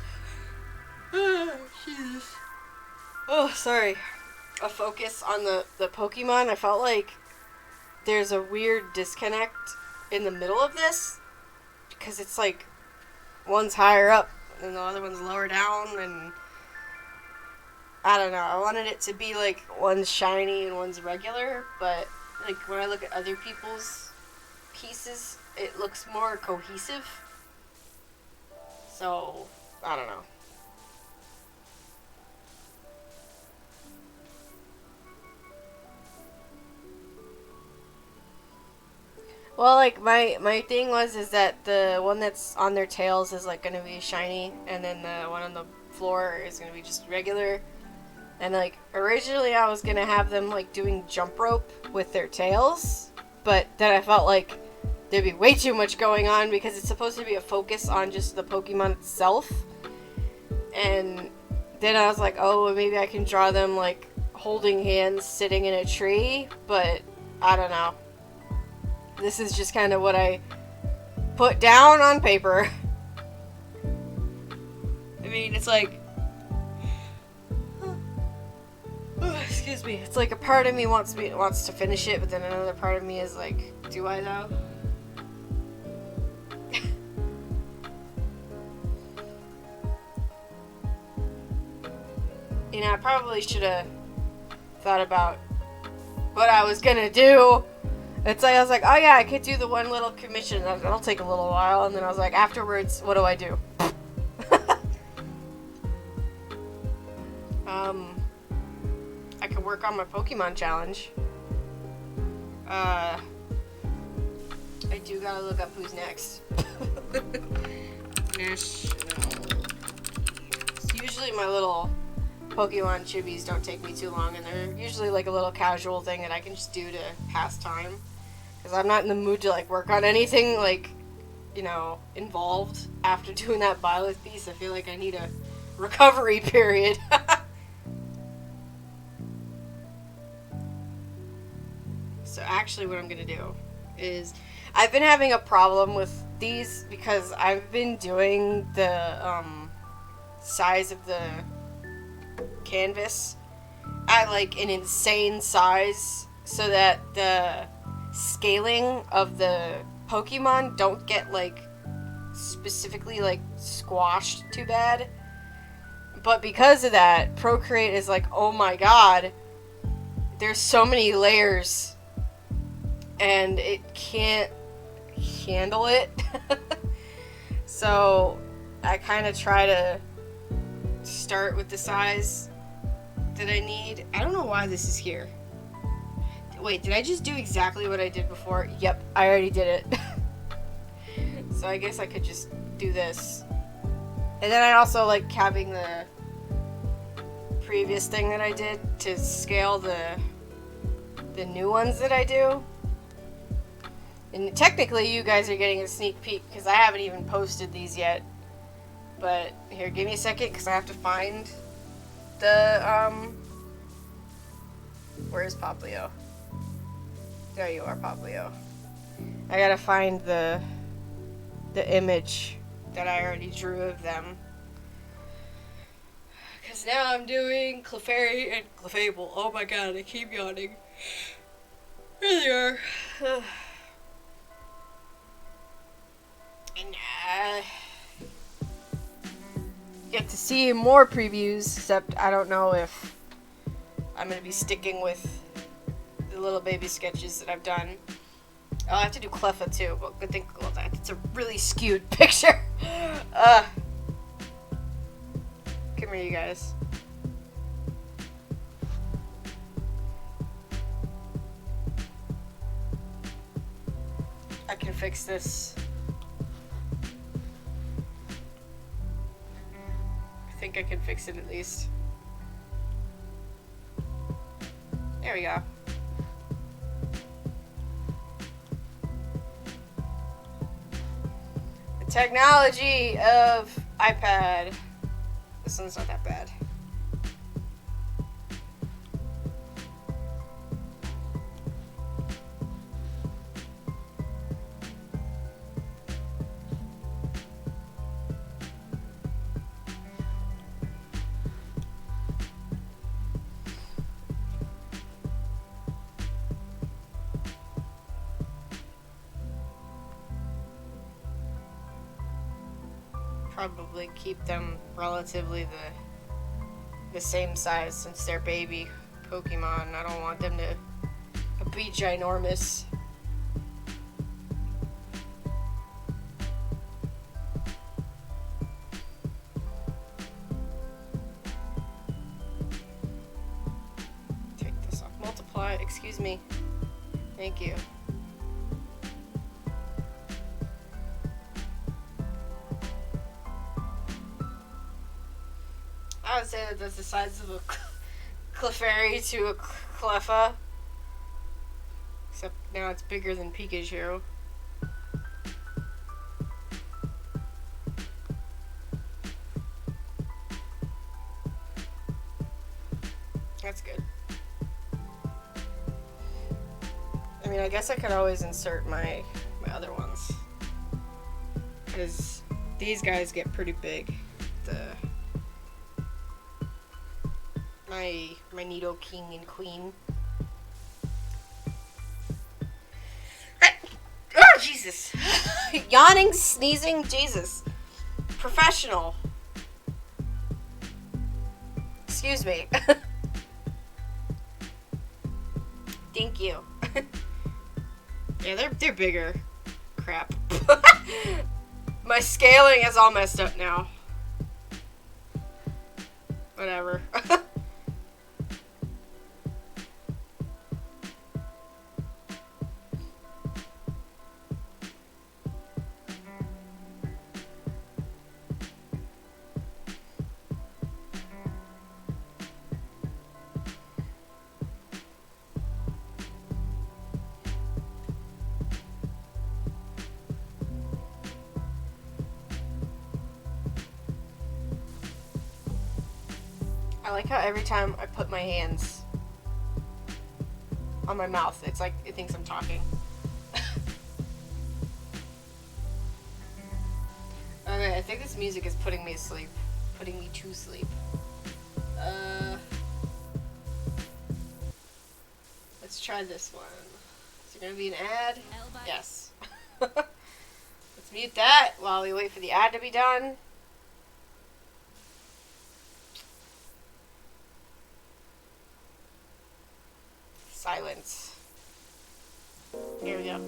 Speaker 1: Jesus. Oh, sorry. A focus on the Pokemon, I felt like there's a weird disconnect in the middle of this, because it's like one's higher up and the other one's lower down, and I don't know, I wanted it to be like one's shiny and one's regular, but like when I look at other people's pieces, it looks more cohesive. So, I don't know. Well, like my thing is that the one that's on their tails is like gonna be shiny, and then the one on the floor is gonna be just regular. And like originally, I was gonna have them like doing jump rope with their tails, but then I felt like there'd be way too much going on because it's supposed to be a focus on just the Pokemon itself. And then I was like, oh, maybe I can draw them like holding hands sitting in a tree, but I don't know. This is just kind of what I put down on paper. I mean, it's like... excuse me. It's like a part of me wants to finish it, but then another part of me is like, do I though? You know, I probably should have thought about what I was gonna do. It's like, I was like, oh yeah, I could do the one little commission. That'll take a little while. And then I was like, afterwards, what do I do? I could work on my Pokemon challenge. I do gotta look up who's next. Usually my little Pokemon Chibis don't take me too long, and they're usually like a little casual thing that I can just do to pass time. Because I'm not in the mood to like work on anything like, you know, involved after doing that Byleth piece. I feel like I need a recovery period. So actually what I'm gonna do is, I've been having a problem with these because I've been doing the size of the canvas at like an insane size so that the scaling of the Pokemon don't get like specifically like squashed too bad. But because of that, Procreate is like, oh my god, there's so many layers and it can't handle it. So I kind of try to start with the size that I need. I don't know why this is here. Wait, did I just do exactly what I did before? Yep, I already did it. So I guess I could just do this. And then I also like having the previous thing that I did to scale the new ones that I do. And technically you guys are getting a sneak peek because I haven't even posted these yet. But here, give me a second because I have to find the, where's Poplio? There you are, Poplio. I gotta find the image that I already drew of them. Because now I'm doing Clefairy and Clefable. Oh my god, I keep yawning. Here they are. And get to see more previews, except I don't know if I'm going to be sticking with the little baby sketches that I've done. I'll have to do Cleffa too, but good thing, well, it's a really skewed picture. Come here, you guys. I can fix this. I think I can fix it at least. There we go. The technology of iPad. This one's not that bad. Probably keep them relatively the same size since they're baby Pokemon. I don't want them to be ginormous. Take this off. Multiply, excuse me. Thank you. that's the size of a Clefairy to a Cleffa. Except now it's bigger than Pikachu. That's good. I mean, I guess I could always insert my other ones. Because these guys get pretty big. My Nido King and Queen. Oh, Jesus. Yawning, sneezing, Jesus. Professional. Excuse me. Thank you. Yeah, they're bigger. Crap. My scaling is all messed up now. Whatever. I like how every time I put my hands on my mouth, it's like it thinks I'm talking. Okay, I think this music is putting me asleep. Putting me to sleep. Let's try this one. Is there gonna be an ad? Yes. Let's mute that while we wait for the ad to be done. Silence. Here we go.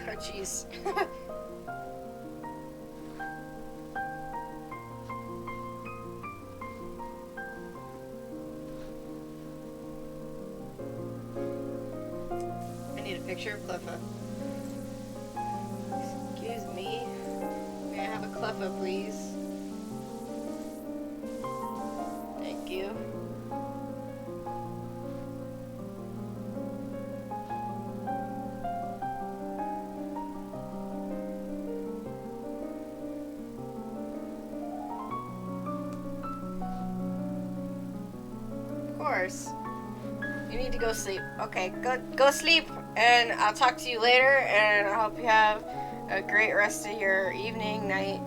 Speaker 1: Oh, jeez. I need a picture of Cleffa. Excuse me. May I have a Cleffa, please? Thank you. Of course. You need to go sleep. Okay, go sleep, and I'll talk to you later, and I hope you have a great rest of your evening, night,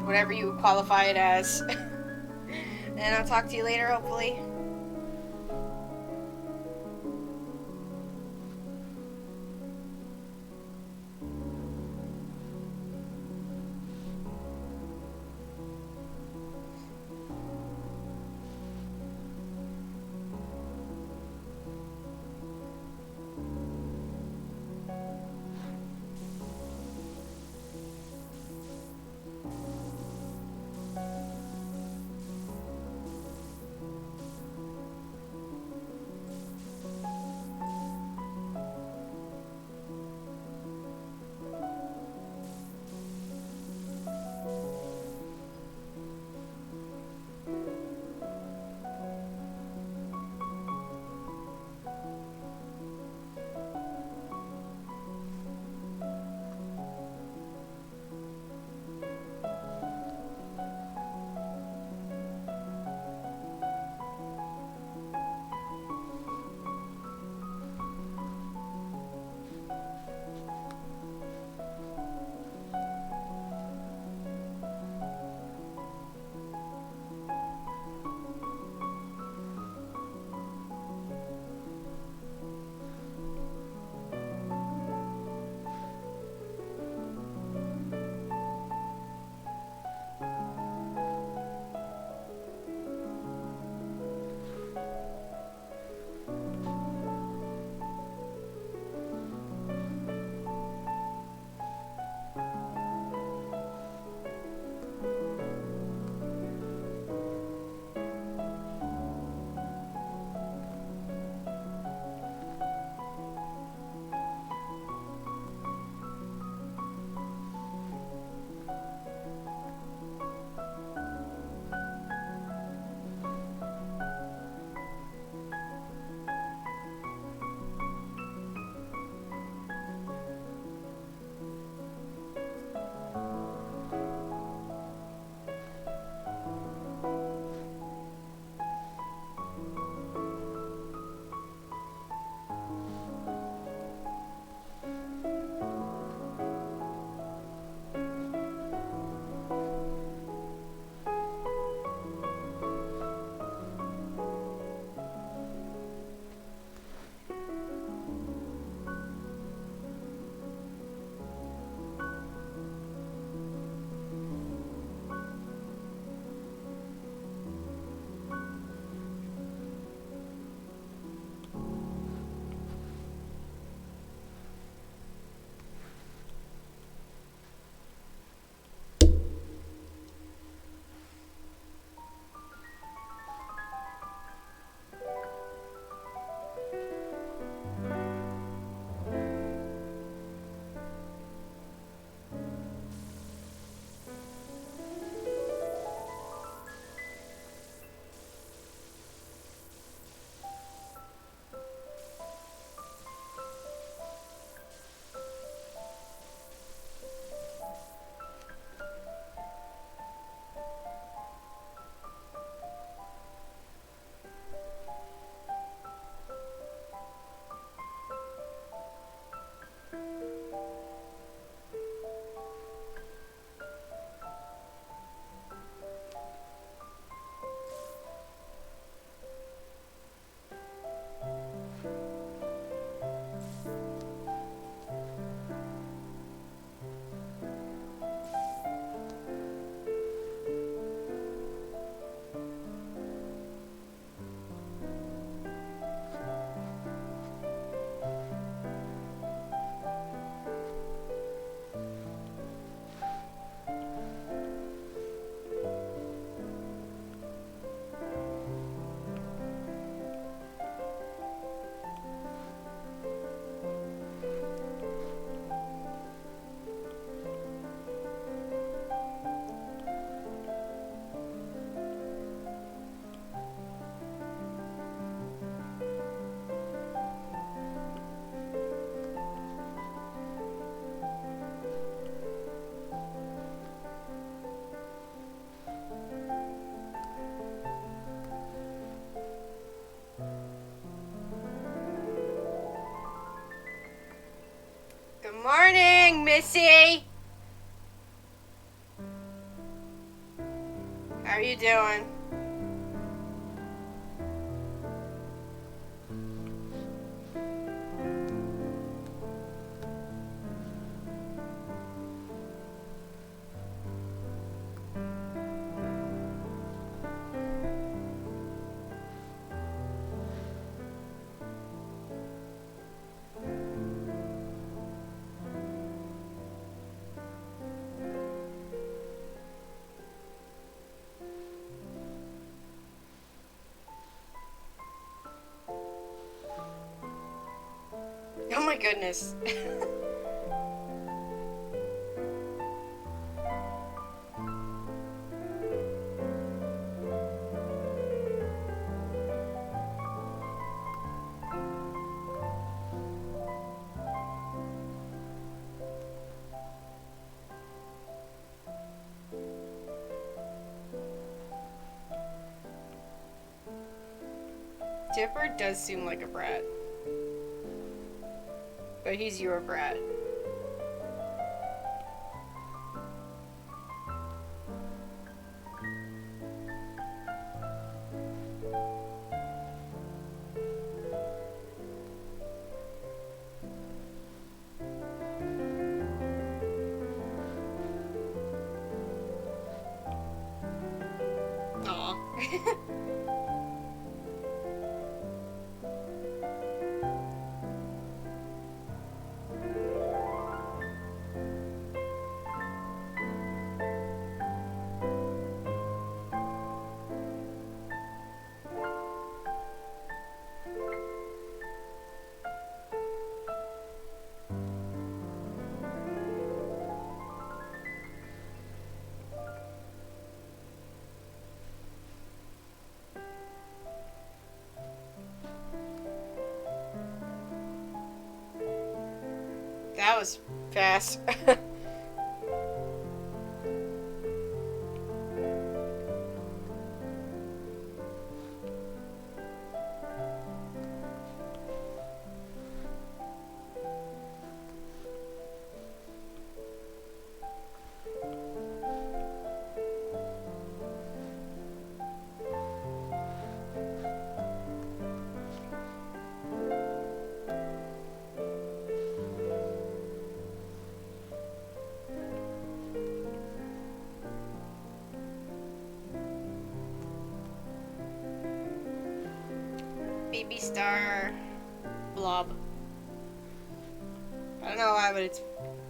Speaker 1: whatever you qualify it as. And I'll talk to you later, hopefully. Missy! How are you doing? Oh my goodness. Dipper does seem like a brat. But he's your brat. Aw. That was fast. Baby star blob. I don't know why, but its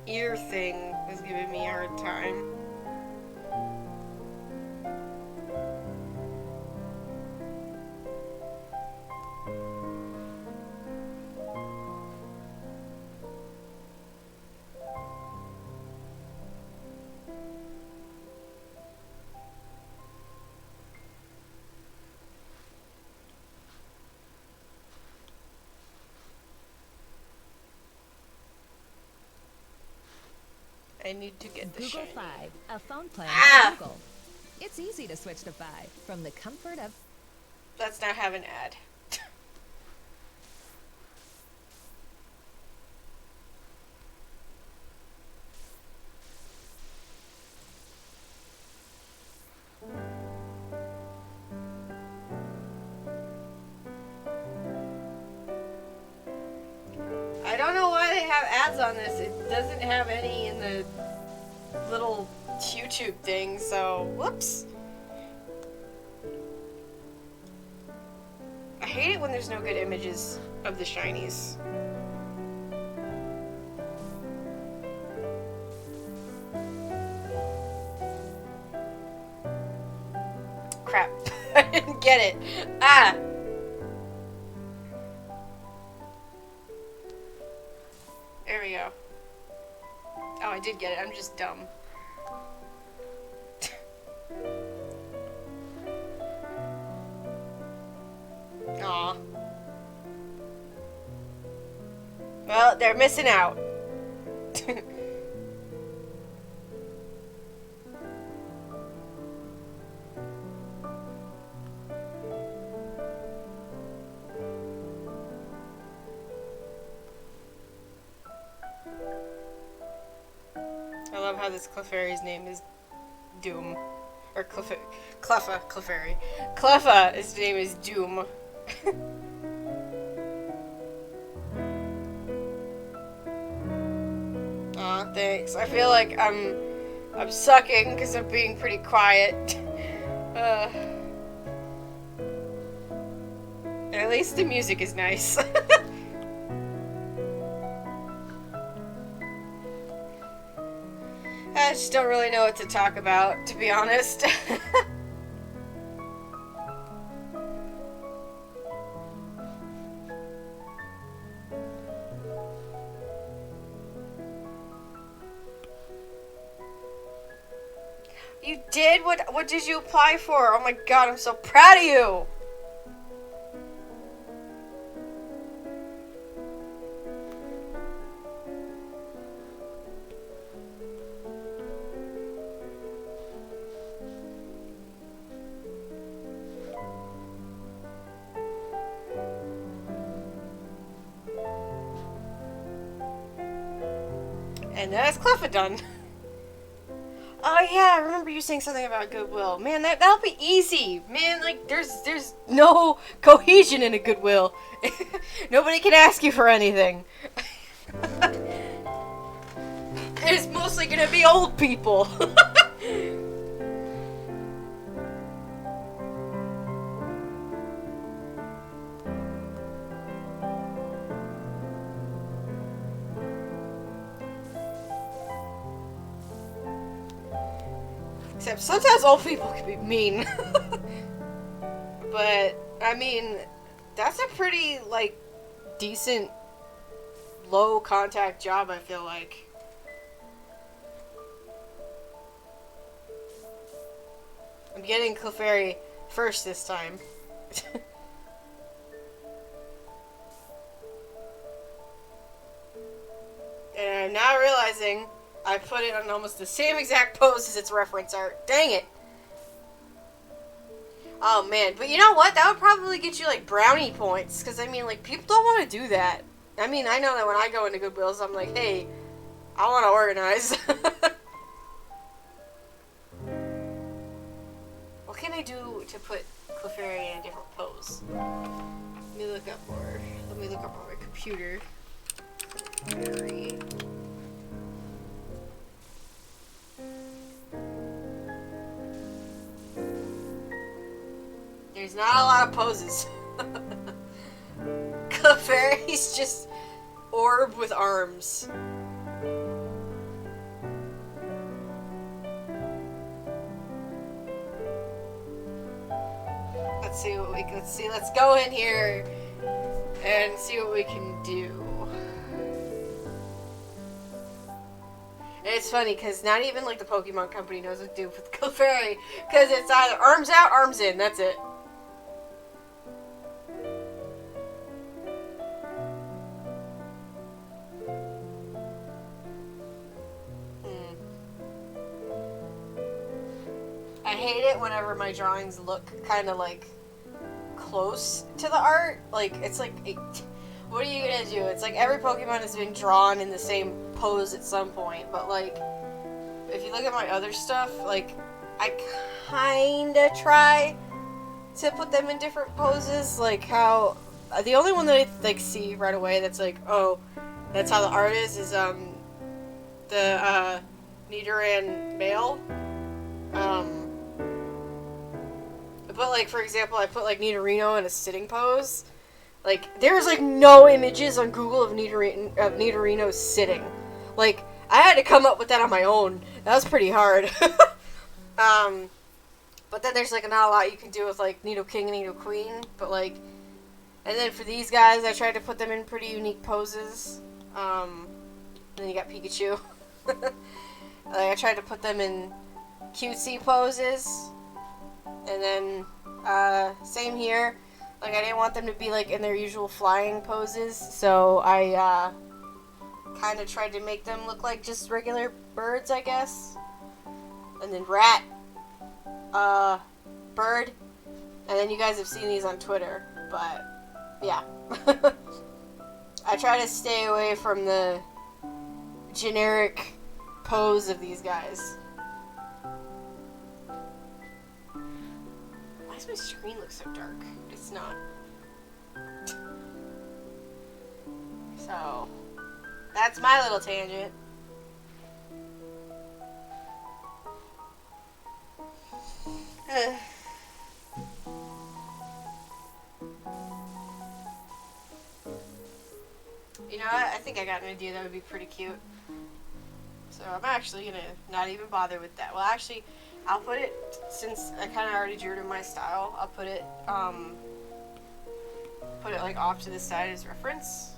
Speaker 1: ear thing is giving me a hard time. I need to get the
Speaker 2: Google
Speaker 1: shiny.
Speaker 2: 5, a phone plan
Speaker 1: Ah!
Speaker 2: from Google. It's easy to switch to 5 from the comfort of...
Speaker 1: Let's not have an ad. I don't know why they have ads on this. It doesn't have any in the little YouTube thing, so whoops. I hate it when there's no good images of the shinies. Crap. I didn't get it. Ah! There we go. Oh, I did get it. I'm just dumb. Aw. Well, they're missing out. love how this Clefairy's name is Doom. Or Clefairy. Cleffa, his name is Doom. Aw, thanks. I feel like I'm sucking because I'm being pretty quiet. At least the music is nice. I just don't really know what to talk about, to be honest. You did? What did you apply for? Oh my god, I'm so proud of you! And that's Cleffa done. Oh yeah, I remember you saying something about Goodwill. Man, that'll be easy. Man, like there's no cohesion in a Goodwill. Nobody can ask you for anything. It's mostly gonna be old people. Except sometimes old people can be mean. But, I mean, that's a pretty, like, decent low contact job, I feel like. I'm getting Clefairy first this time. And I'm now realizing I put it on almost the same exact pose as its reference art. Dang it. Oh man, but you know what? That would probably get you like brownie points. Because I mean, like, people don't want to do that. I mean, I know that when I go into Goodwills, I'm like, hey, I want to organize. What can I do to put Clefairy in a different pose? Let me look up on my computer. Clefairy. There's not a lot of poses. Clefairy's just orb with arms. Let's go in here and see what we can do. And it's funny because not even like the Pokemon Company knows what to do with Clefairy, because it's either arms out, arms in. That's it. I hate it whenever my drawings look kind of like close to the art. Like, it's like, what are you gonna do? It's like every Pokemon has been drawn in the same pose at some point, but like, if you look at my other stuff, like, I kinda try to put them in different poses, like how, the only one that I, like, see right away that's like, oh, that's how the art is the, Nidoran male. But, like, for example, I put, like, Nidorino in a sitting pose. Like, there's, like, no images on Google of Nidorino sitting. Like, I had to come up with that on my own. That was pretty hard. But then there's, like, not a lot you can do with, like, Nidoking and Nidoqueen. But, like, and then for these guys, I tried to put them in pretty unique poses. Then you got Pikachu. Like, I tried to put them in cutesy poses. And then, same here. Like, I didn't want them to be, like, in their usual flying poses, so I, kind of tried to make them look like just regular birds, I guess. And then rat, bird, and then you guys have seen these on Twitter, but, yeah. I try to stay away from the generic pose of these guys. Why does my screen look so dark? It's not. So, that's my little tangent. You know what? I think I got an idea that would be pretty cute. So I'm actually gonna not even bother with that. Well, actually, I'll put it, since I kind of already drew it in my style, I'll put it like off to the side as reference.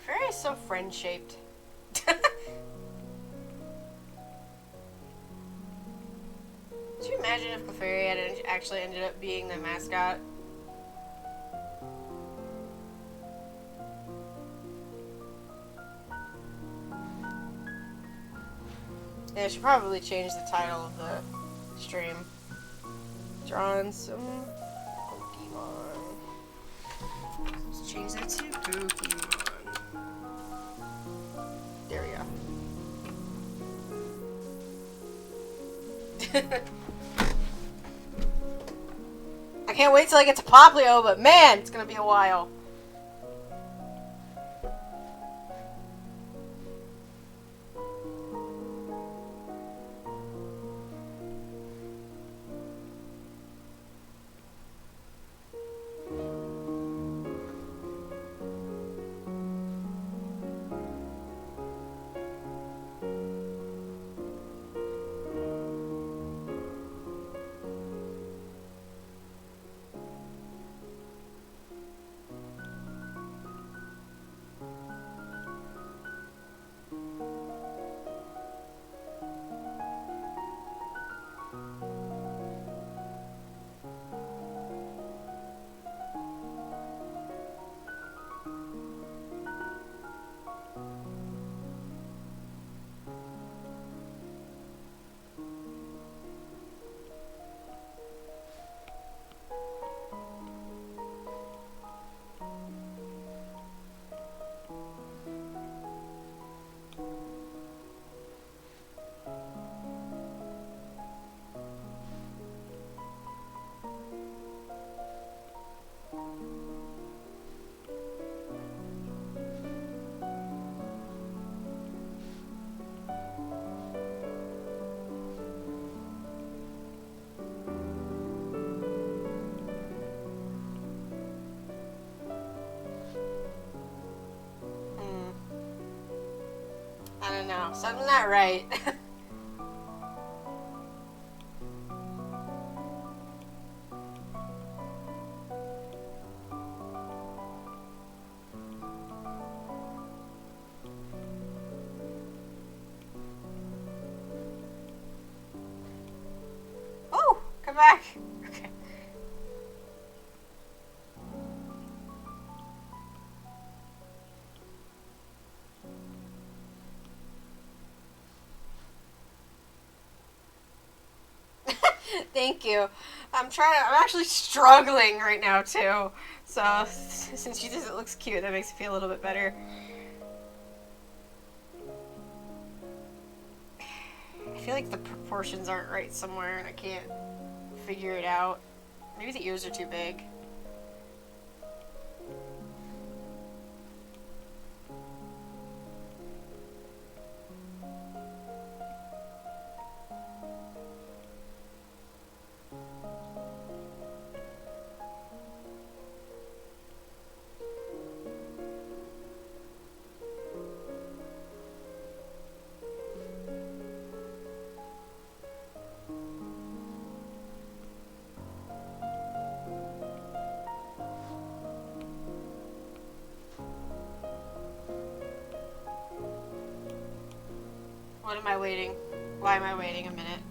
Speaker 1: Clefairy is so friend-shaped. Could you imagine if Clefairy had actually ended up being the mascot? Yeah, I should probably change the title of the stream. Drawing some Pokemon. Let's change that to Pokemon. There we go. I can't wait till I get to Poplio, but man, it's gonna be a while. I don't know. Something's not right. Oh, come back. Okay. Thank you. I'm actually struggling right now too. So since she says it looks cute, that makes me feel a little bit better. I feel like the proportions aren't right somewhere and I can't figure it out. Maybe the ears are too big. What am I waiting? Why am I waiting a minute?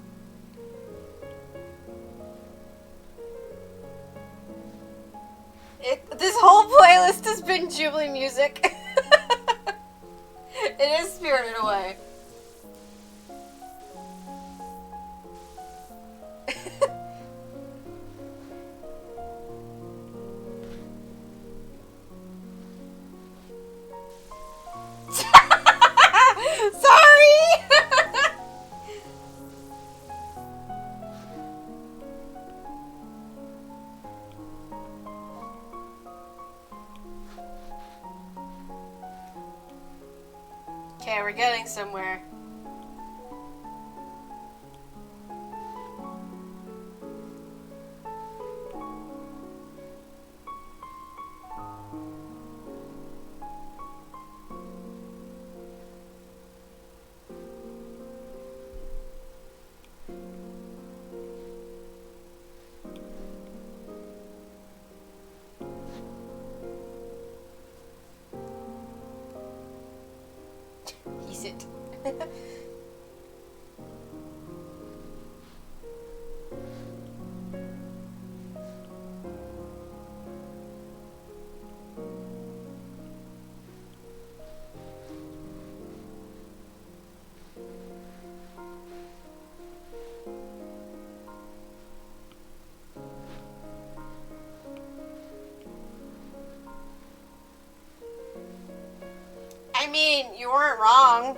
Speaker 1: This whole playlist has been Ghibli music. It is Spirited Away. Sorry! Okay, we're getting somewhere. He's it. I mean, you weren't wrong.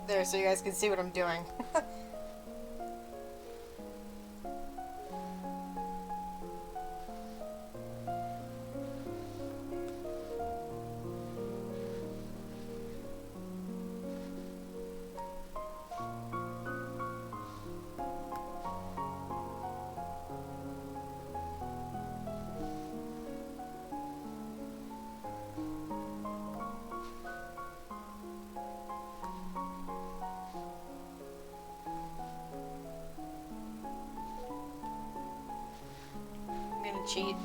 Speaker 1: There, so you guys can see what I'm doing. I'm gonna cheat.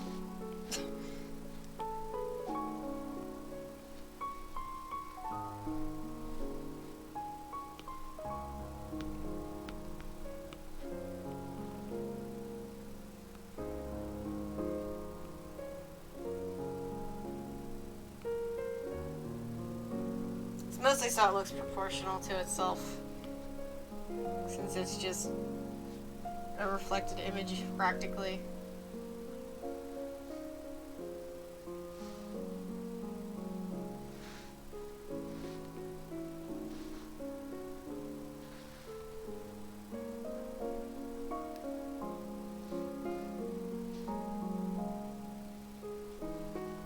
Speaker 1: It's mostly so it looks proportional to itself, since it's just a reflected image practically.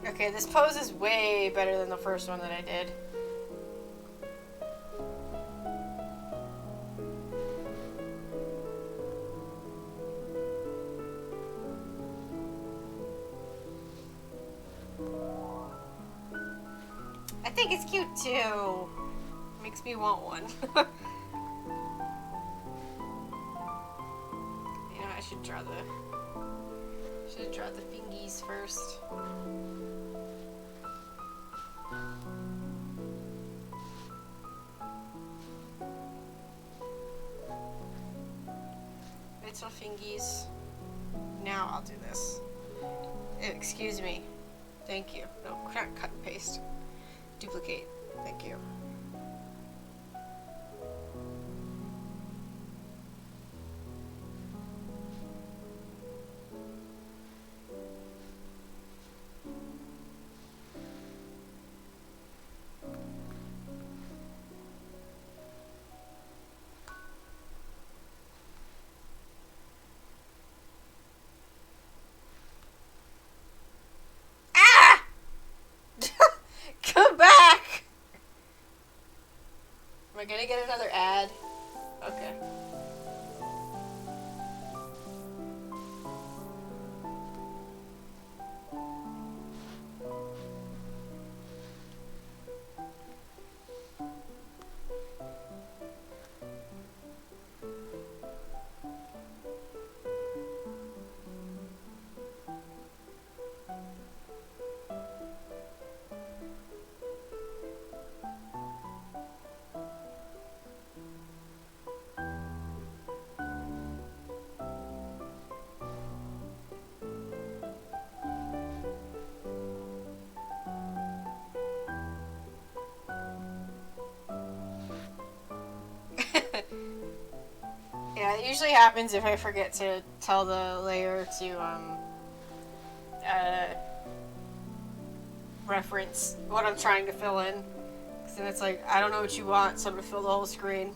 Speaker 1: Okay, this pose is way better than the first one that I did. I think it's cute too. Makes me want one. You know, I should draw the fingies first. Little fingies. Now I'll do this. Excuse me. Thank you. No, not cut and paste. Duplicate. Thank you. Come back! Am I gonna get another ad? Okay. Yeah, it usually happens if I forget to tell the layer to, reference what I'm trying to fill in. Because then it's like, I don't know what you want, so I'm gonna fill the whole screen.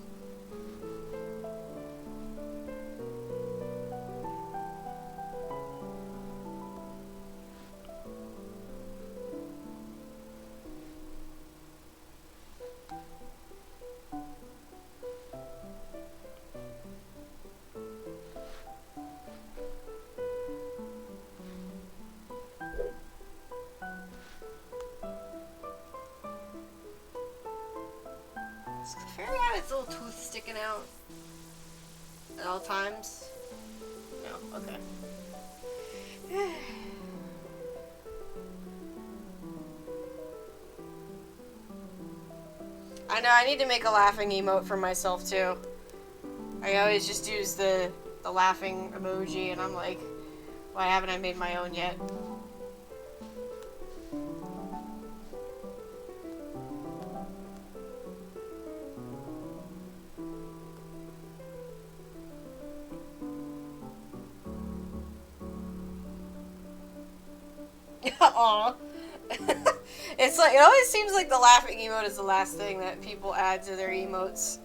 Speaker 1: Does Clefairy have its little tooth sticking out at all times? No, okay. I know, I need to make a laughing emote for myself too. I always just use the laughing emoji and I'm like, why haven't I made my own yet? Aw. It's like, it always seems like the laughing emote is the last thing that people add to their emotes.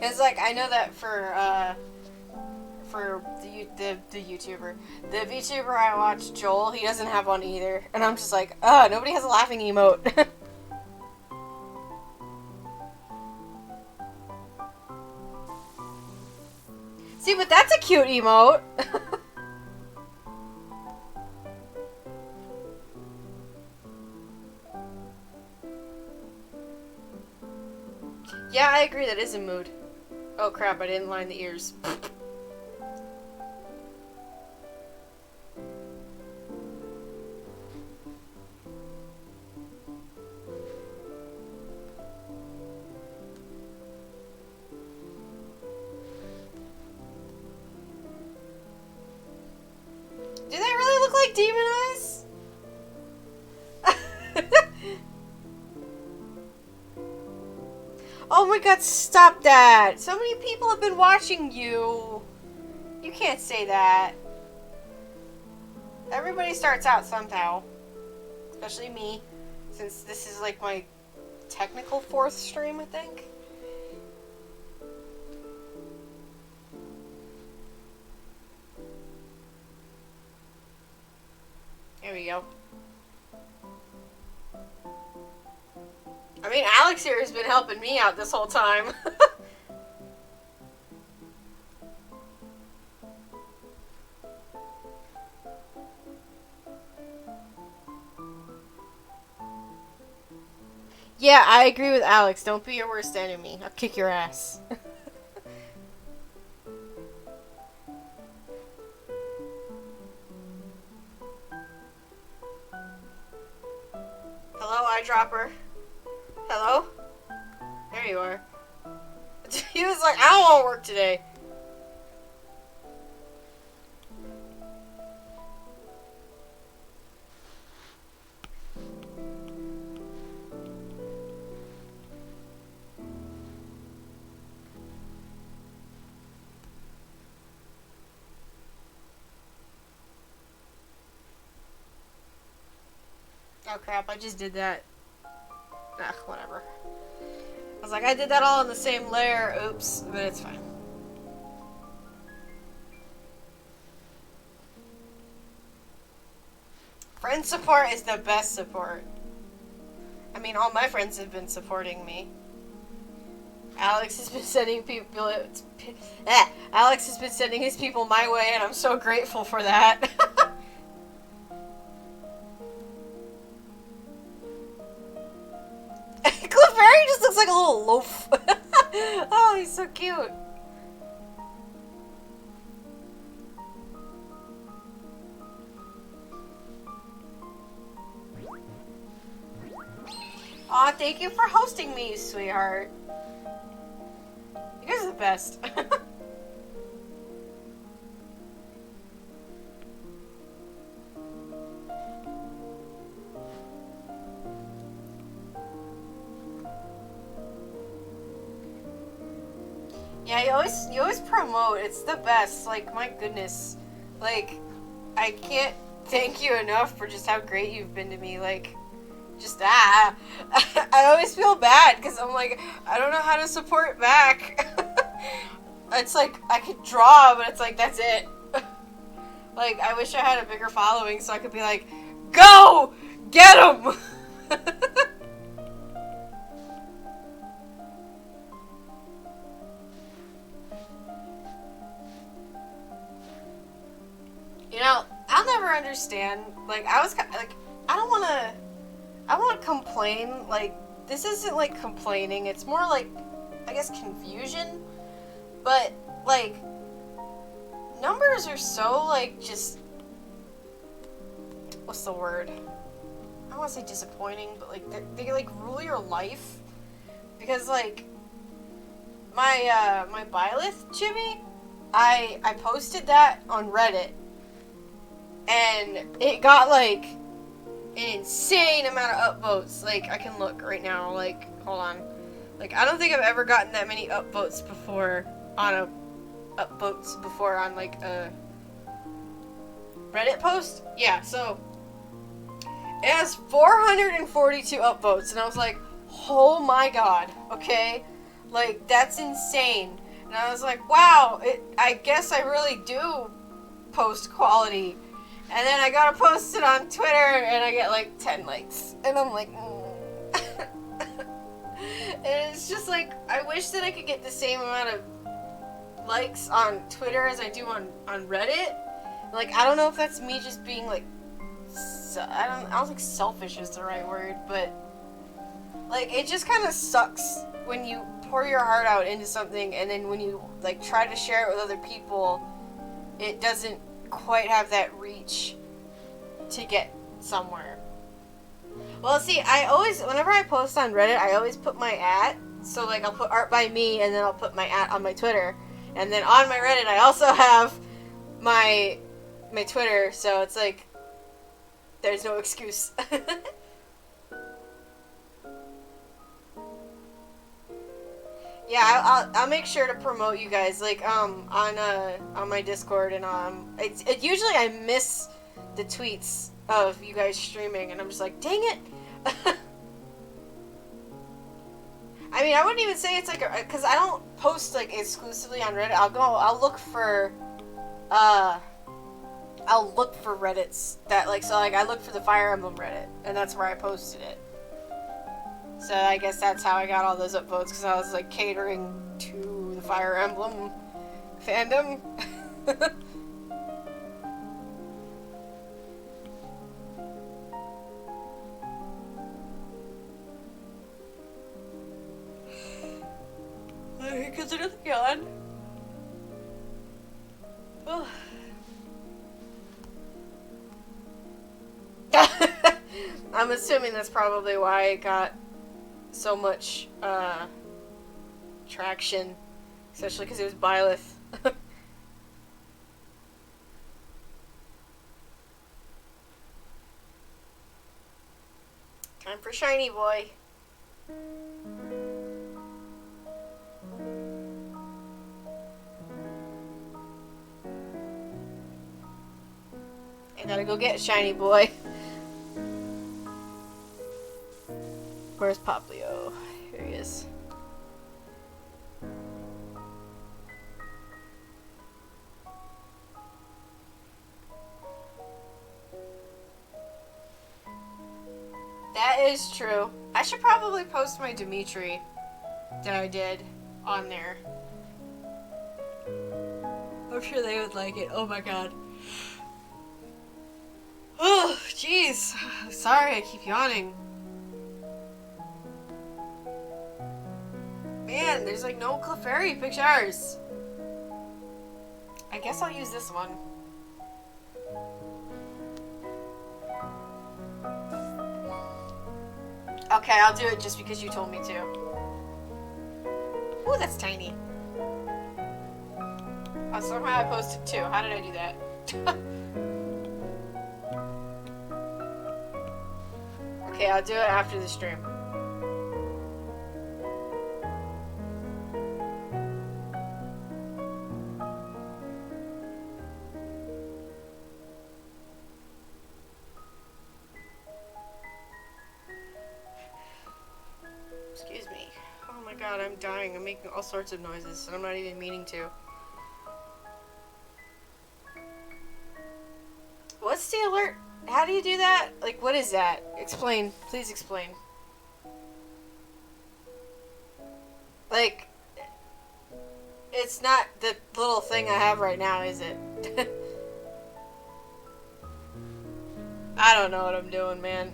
Speaker 1: Cause like, I know that for the YouTuber, the VTuber I watch, Joel, he doesn't have one either. And I'm just like, nobody has a laughing emote. See, but that's a cute emote. Yeah, I agree, that is a mood. Oh crap, I didn't line the ears. Do they really look like demon eyes? Oh my god, stop that! So many people have been watching you. You can't say that. Everybody starts out somehow. Especially me. Since this is like my technical 4th stream, I think. There we go. I mean, Alex here has been helping me out this whole time. Yeah, I agree with Alex. Don't be your worst enemy. I'll kick your ass. Hello, eyedropper. Hello? There you are. He was like, I don't want to work today. Oh crap, I just did that. Ugh, whatever. I was like, I did that all in the same layer. Oops, but it's fine. Friend support is the best support. I mean, all my friends have been supporting me. Alex has been sending people... Alex has been sending his people my way, and I'm so grateful for that. Clefairy just looks like a little loaf. Oh, he's so cute. Aw, thank you for hosting me, sweetheart. You guys are the best. Yeah, you always promote. It's the best. Like, my goodness. Like, I can't thank you enough for just how great you've been to me. Like, just I always feel bad because I'm like, I don't know how to support back. It's like I could draw, but it's like that's it. Like, I wish I had a bigger following so I could be like, go get him. You know, I'll never understand. Like, like, I don't want to. I want to complain. Like, this isn't like complaining. It's more like, I guess, confusion. But like, numbers are so like just. What's the word? I don't want to say disappointing, but like they like rule your life. Because like my Byleth Chibi, I posted that on Reddit. And it got, like, an insane amount of upvotes. Like, I can look right now. Like, hold on. Like, I don't think I've ever gotten that many upvotes before on like, a Reddit post. Yeah, so it has 442 upvotes. And I was like, oh my god, okay? Like, that's insane. And I was like, wow, I guess I really do post quality. And then I gotta post it on Twitter, and I get like 10 likes. And I'm like, And it's just like, I wish that I could get the same amount of likes on Twitter as I do on Reddit. Like, I don't know if that's me just being like, I don't think selfish is the right word, but like, it just kind of sucks when you pour your heart out into something, and then when you like try to share it with other people, it doesn't quite have that reach to get somewhere. Well, see, I always, whenever I post on Reddit, I always put my @ so like I'll put art by me, and then I'll put my @ on my Twitter, and then on my Reddit I also have my Twitter, so it's like there's no excuse. Yeah, I'll make sure to promote you guys, like, on my Discord, and, it usually I miss the tweets of you guys streaming, and I'm just like, dang it! I mean, I wouldn't even say it's like, because I don't post, like, exclusively on Reddit. I'll look for Reddits that, like, so, like, I look for the Fire Emblem Reddit, and that's where I posted it. So I guess that's how I got all those upvotes, because I was, like, catering to the Fire Emblem fandom. Consider the yawn. Oh. I'm assuming that's probably why I got so much traction, especially because it was Byleth. Time for shiny boy. I gotta go get shiny boy. Where's Poplio? Here he is. That is true. I should probably post my Dimitri that I did on there. I'm sure they would like it. Oh my god. Oh, jeez. Sorry, I keep yawning. Man, there's like no Clefairy pictures. I guess I'll use this one. Okay, I'll do it just because you told me to. Ooh, that's tiny. Oh, somehow I posted two. How did I do that? Okay, I'll do it after the stream. god, I'm dying. I'm making all sorts of noises, and I'm not even meaning to. What's the alert? How do you do that? Like, what is that? Explain. Please explain. Like, it's not the little thing I have right now, is it? I don't know what I'm doing, man.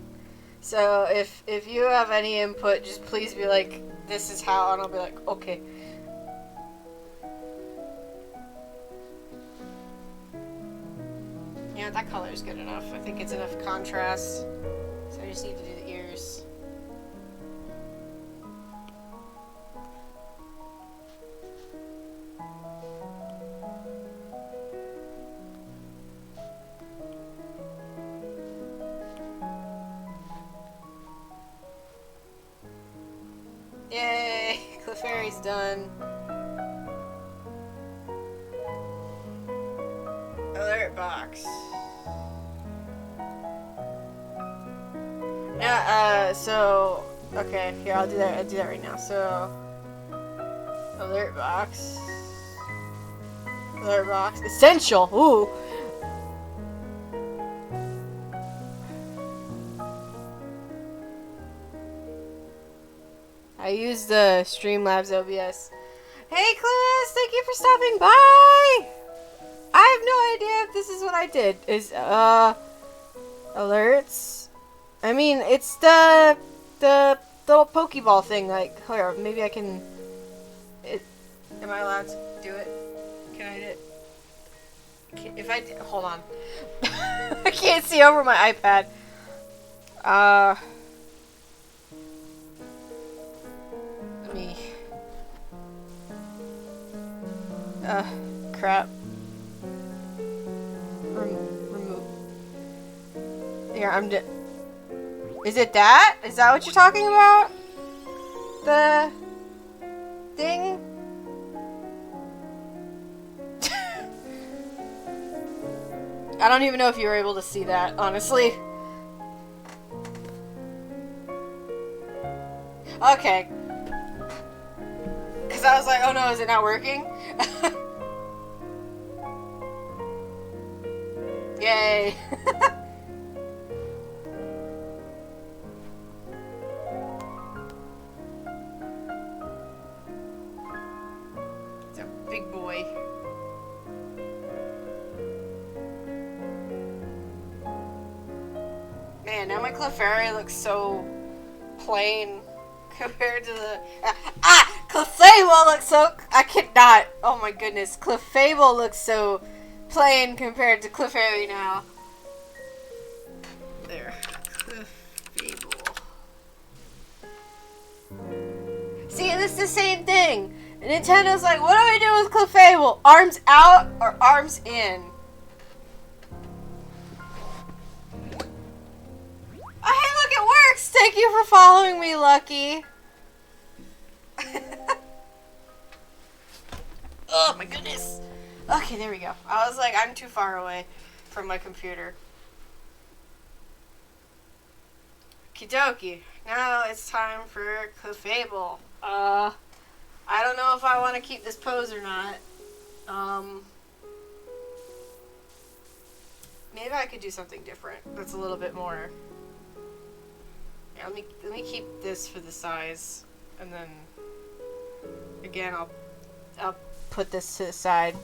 Speaker 1: So, if you have any input, just please be like, this is how, and I'll be like, okay. Yeah, that color is good enough. I think it's enough contrast. So I just need to do the ears. Yay! Clefairy's done. Alert box. No, so okay, here I'll do that right now. So alert box. Alert box. Essential! Ooh! I use the Streamlabs OBS. Hey Clueless, thank you for stopping by! I have no idea if this is what I did. Is, alerts? I mean, it's the little Pokeball thing, like, here, maybe I can, am I allowed to do it? Can I do it? If I, hold on. I can't see over my iPad. Let me, crap. Remove. Here, is it that? Is that what you're talking about? The thing? I don't even know if you were able to see that, honestly. Okay. Because I was like, oh no, is it not working? Yay! It's a big boy. Man, now my Clefairy looks so plain compared to the... Clefable looks so... I cannot. Oh my goodness. Clefable looks so plain compared to Clefairy now. There. Clefable. See, it's the same thing. Nintendo's like, what do we do with Clefable? Arms out or arms in? Oh, hey, look, it works! Thank you for following me, Lucky. Oh my goodness. Okay, there we go. I was like, I'm too far away from my computer. Okie dokie. Now it's time for Clefable. I don't know if I want to keep this pose or not. Maybe I could do something different. That's a little bit more. Yeah, let me keep this for the size, and then again I'll put this to the side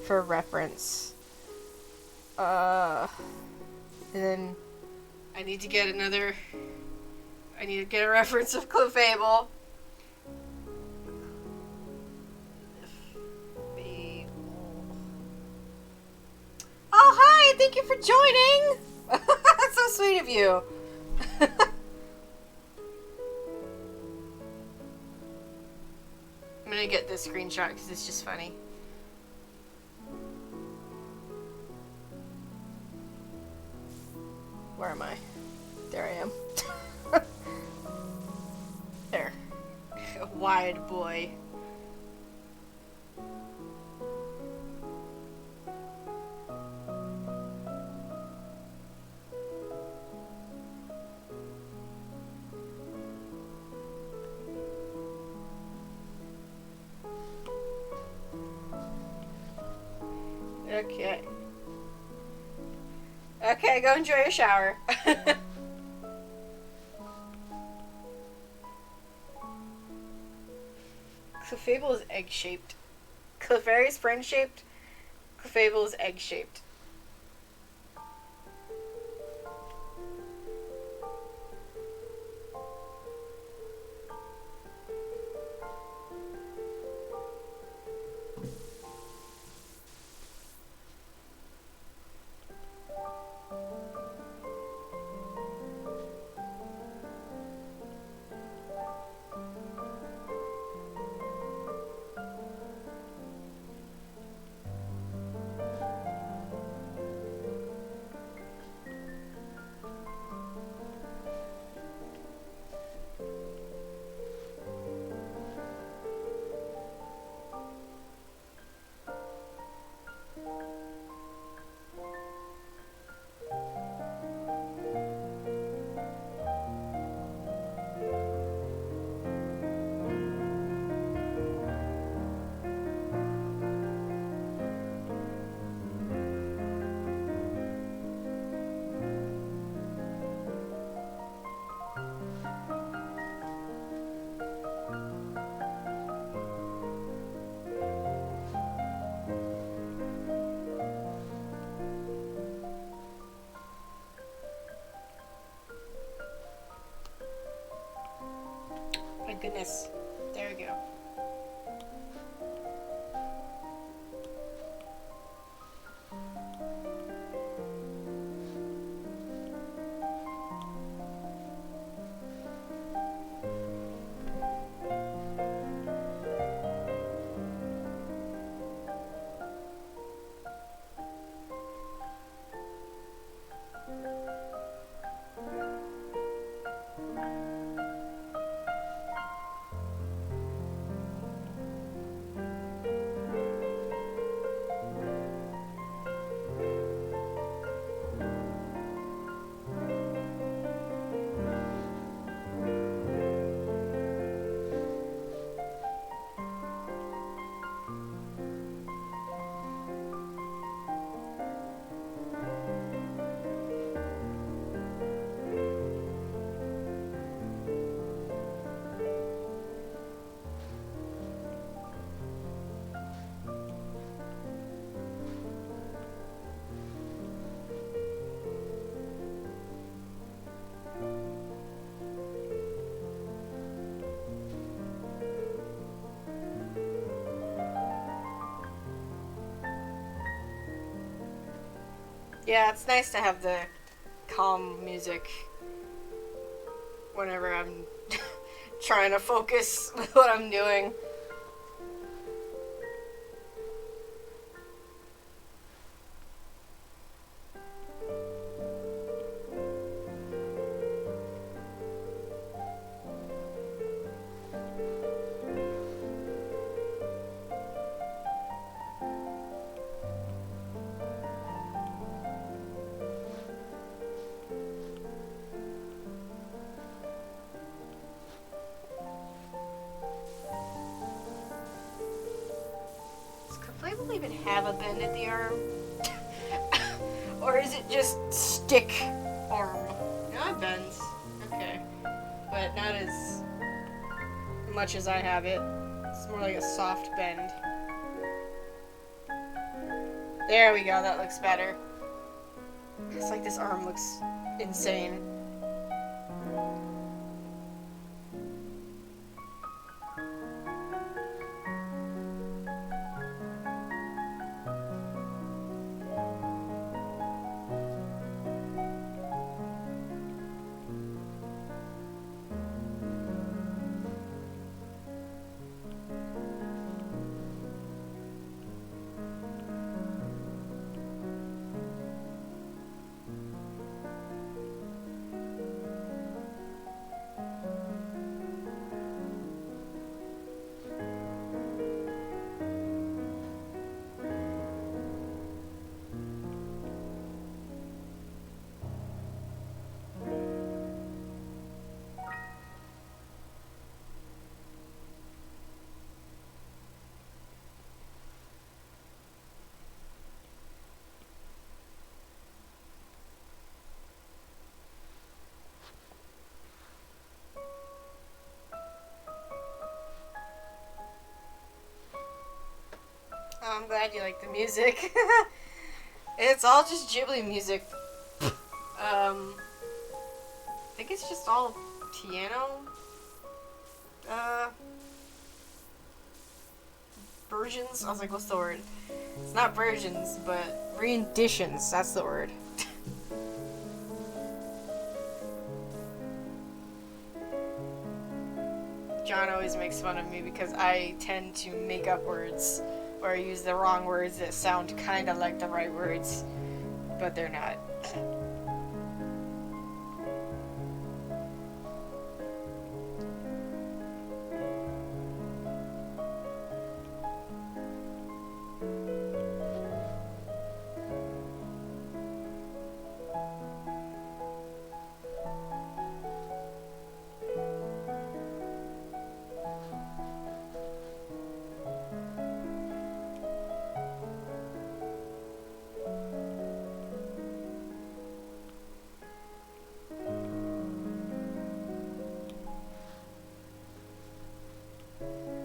Speaker 1: for reference. And then I need to get a reference of Clefable. Oh, hi! Thank you for joining! That's so sweet of you. I'm gonna get this screenshot because it's just funny. Where am I? There I am. There. A wide boy. Okay. Okay, go enjoy your shower. Clefable is egg-shaped. Clefairy is friend-shaped. Clefable is egg-shaped. My goodness. There we go. Yeah, it's nice to have the calm music whenever I'm trying to focus with what I'm doing. Will even have a bend at the arm? Or is it just stick arm? No, it bends. Okay. But not as much as I have it. It's more like a soft bend. There we go, that looks better. It's like this arm looks insane. glad you like the music. It's all just Ghibli music. I think it's just all piano versions. I was like, what's the word? It's not versions, but renditions. That's the word. John always makes fun of me because I tend to make up words or use the wrong words that sound kind of like the right words, but they're not.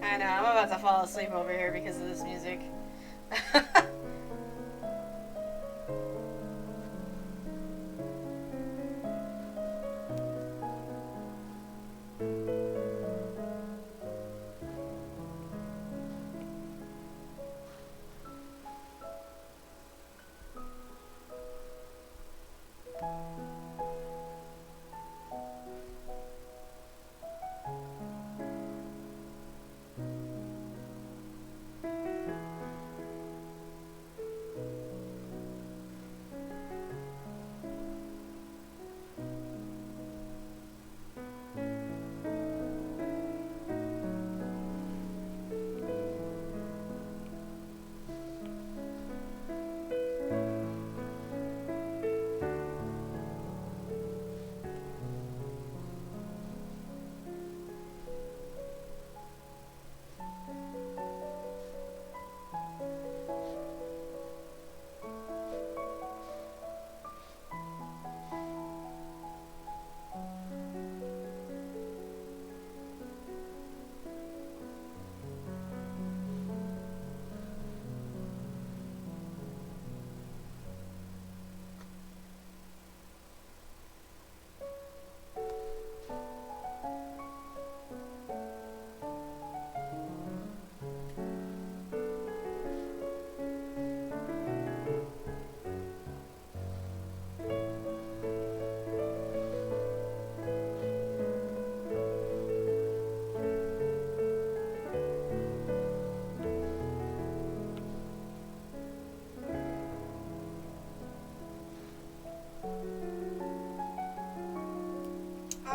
Speaker 1: I know, I'm about to fall asleep over here because of this music.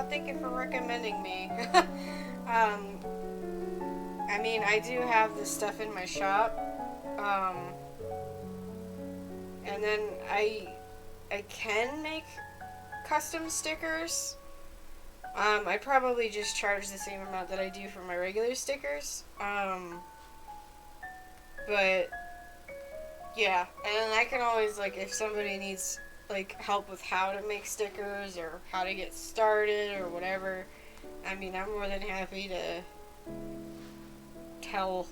Speaker 1: Thank you for recommending me. I mean, I do have this stuff in my shop, and then I can make custom stickers. I probably just charge the same amount that I do for my regular stickers. But yeah, and I can always, like, if somebody needs like help with how to make stickers or how to get started or whatever, I mean, I'm more than happy to tell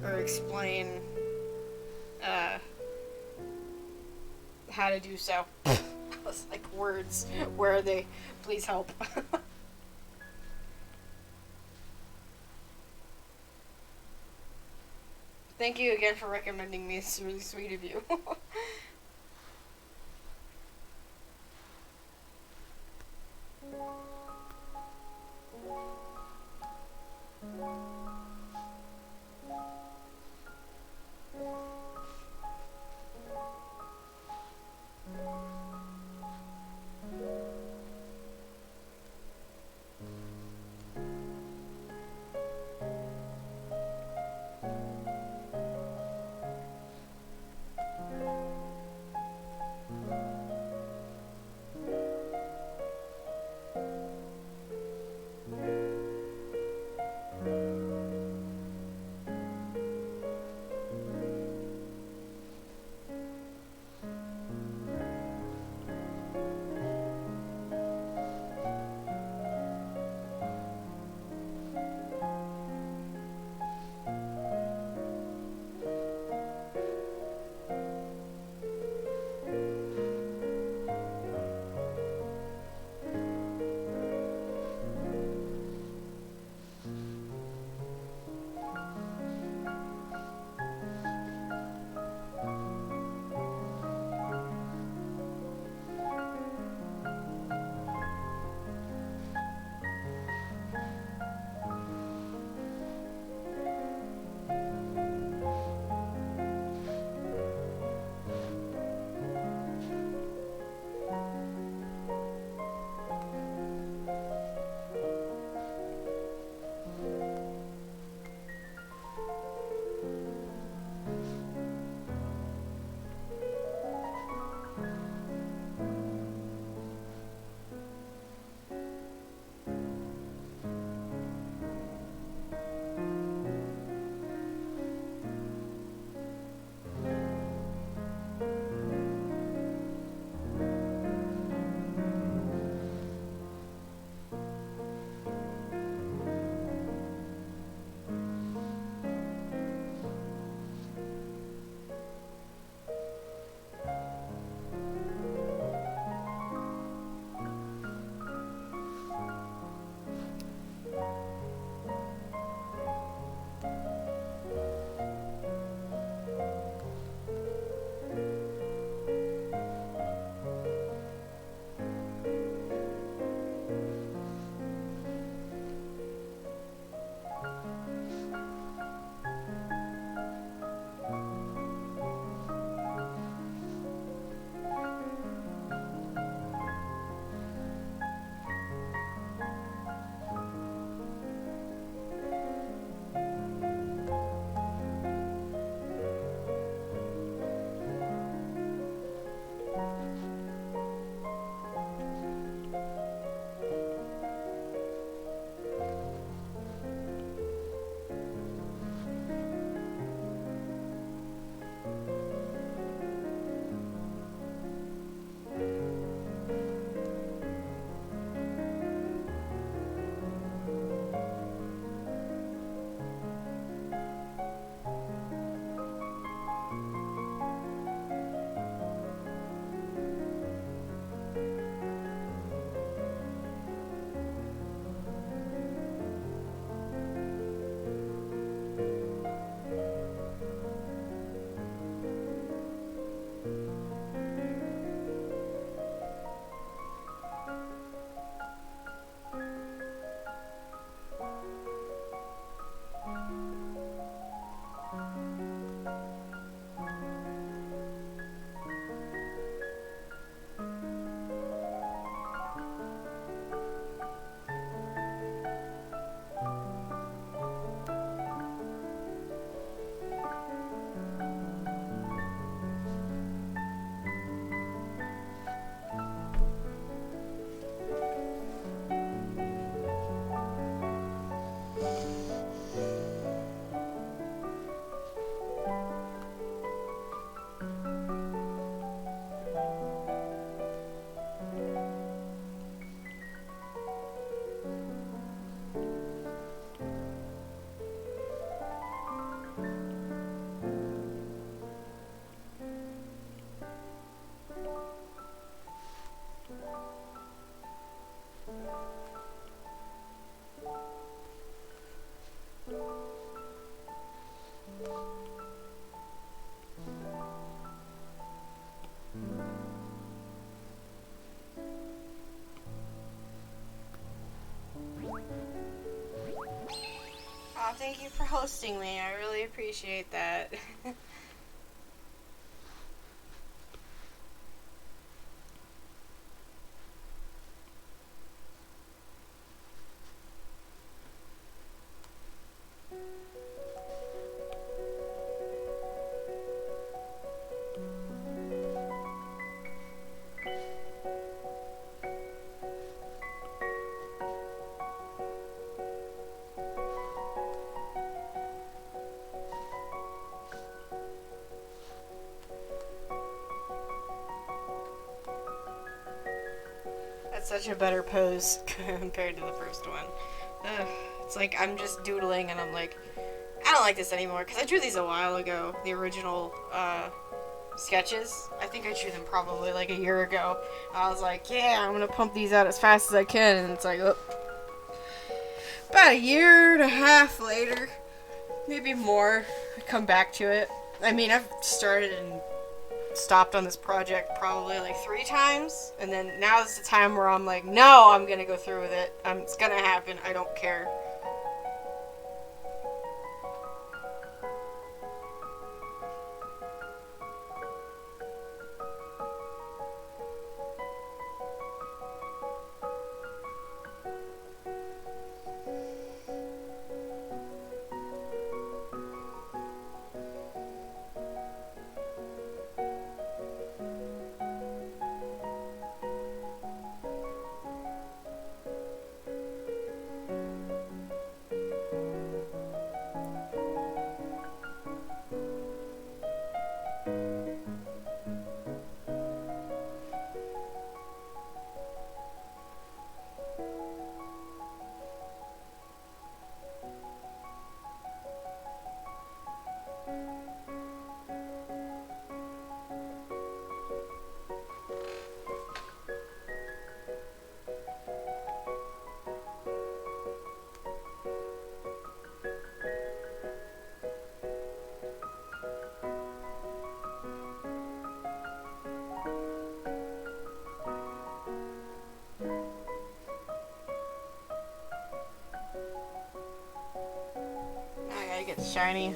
Speaker 1: or explain how to do so. I was like, words, where are they? Please help. Thank you again for recommending me. It's really sweet of you. Oh, thank you for hosting me. I really appreciate that. That's such a better pose compared to the first one. Ugh, it's like I'm just doodling and I'm like, I don't like this anymore because I drew these a while ago. The original sketches. I think I drew them probably like a year ago. I was like, yeah, I'm gonna pump these out as fast as I can, and it's like, oh, about a year and a half later, maybe more, I come back to it. I mean, I've started and stopped on this project probably like 3 times, and then now is the time where I'm like, no, I'm gonna go through with it. It's gonna happen. I don't care. I gotta get shiny.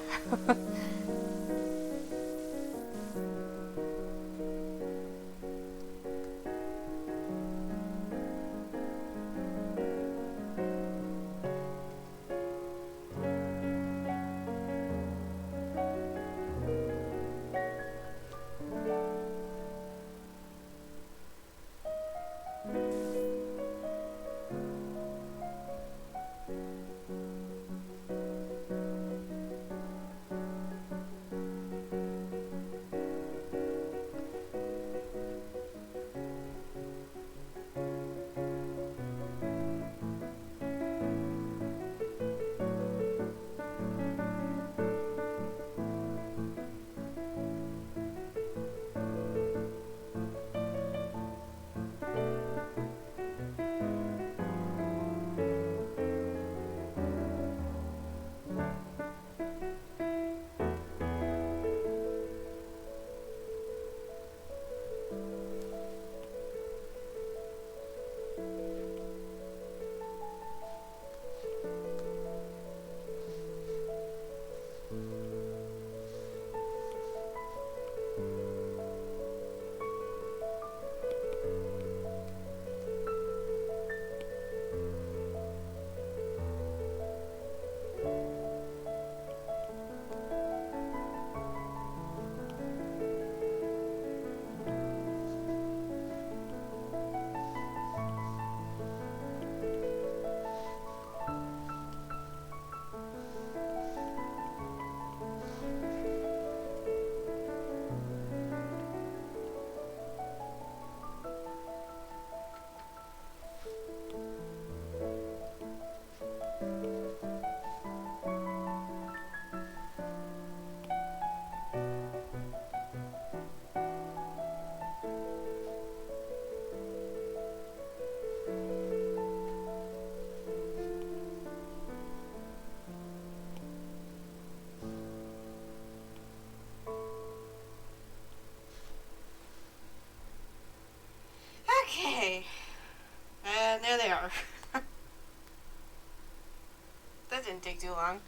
Speaker 1: shouldn't take too long.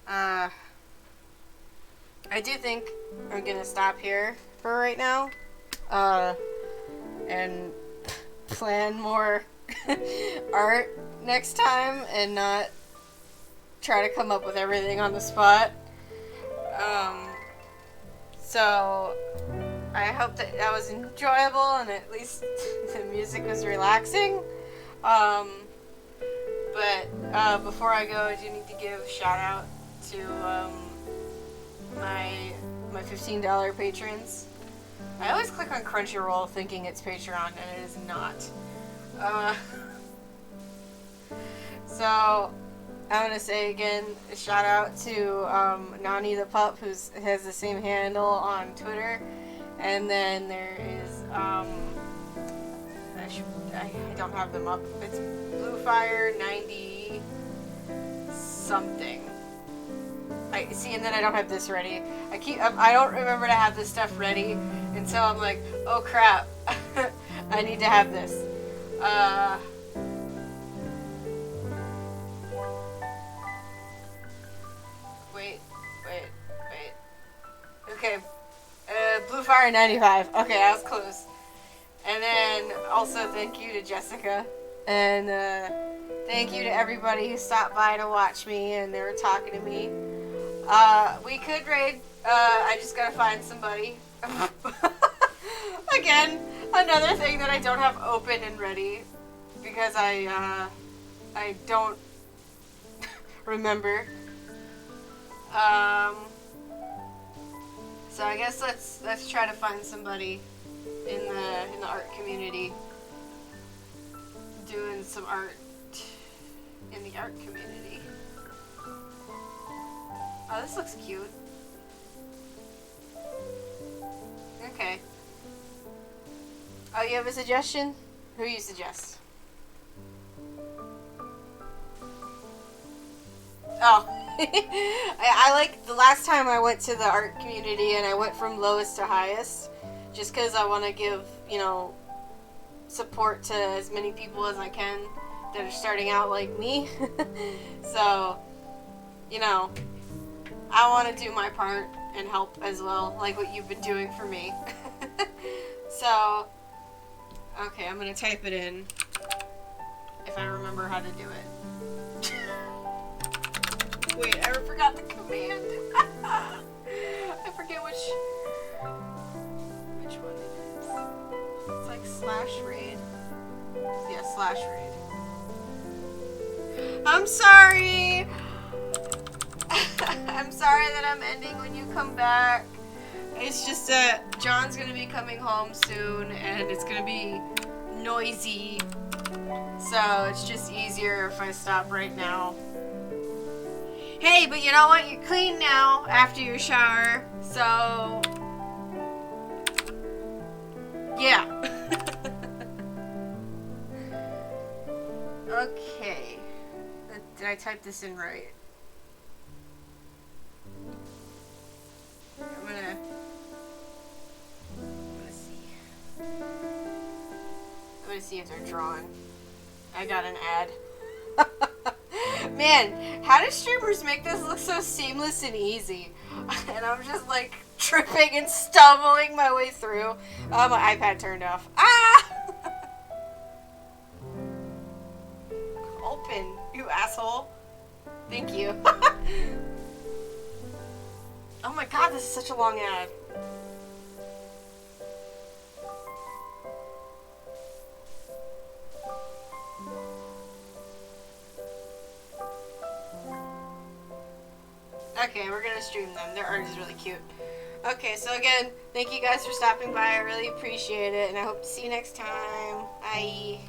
Speaker 1: I do think I'm gonna stop here for right now, and plan more art next time and not try to come up with everything on the spot. So I hope that was enjoyable and at least the music was relaxing. But before I go, I do need to give a shout out to my $15 patrons. I always click on Crunchyroll thinking it's Patreon, and it is not. So I'm gonna say again, a shout out to Nani the Pup, who has the same handle on Twitter, and then there is I don't have them up. It's Bluefire90 something. I see, and then I don't have this ready. I don't remember to have this stuff ready until I'm like, oh crap, I need to have this. Wait. Okay, Bluefire95. Okay, I was close. And then also thank you to Jessica, and thank you to everybody who stopped by to watch me and they were talking to me. We could raid. I just gotta find somebody. Again, another thing that I don't have open and ready because I don't remember. So I guess let's try to find somebody in the art community doing some art in the art community. Oh, this looks cute. Okay. Oh, you have a suggestion? Who you suggest? Oh. I like the last time I went to the art community and I went from lowest to highest just because I want to give, support to as many people as I can that are starting out like me. So, I want to do my part and help as well, like what you've been doing for me. So, okay, I'm going to type it in if I remember how to do it. Wait, I forgot the command. I forget which one it is. It's like /raid. Yeah, /raid. I'm sorry. I'm sorry that I'm ending when you come back. It's just that John's gonna be coming home soon and it's gonna be noisy. So it's just easier if I stop right now. Hey, but you know what? You're clean now after your shower. So, yeah. Okay. Did I type this in right? I'm gonna see. I'm gonna see if they're drawn. I got an ad. Man, how do streamers make this look so seamless and easy? And I'm just like tripping and stumbling my way through. Oh, my iPad turned off. Ah! Open, you asshole. Thank you. Oh my god, this is such a long ad. Okay, we're gonna stream them. Their art is really cute. Okay, so again, thank you guys for stopping by. I really appreciate it, and I hope to see you next time. Bye.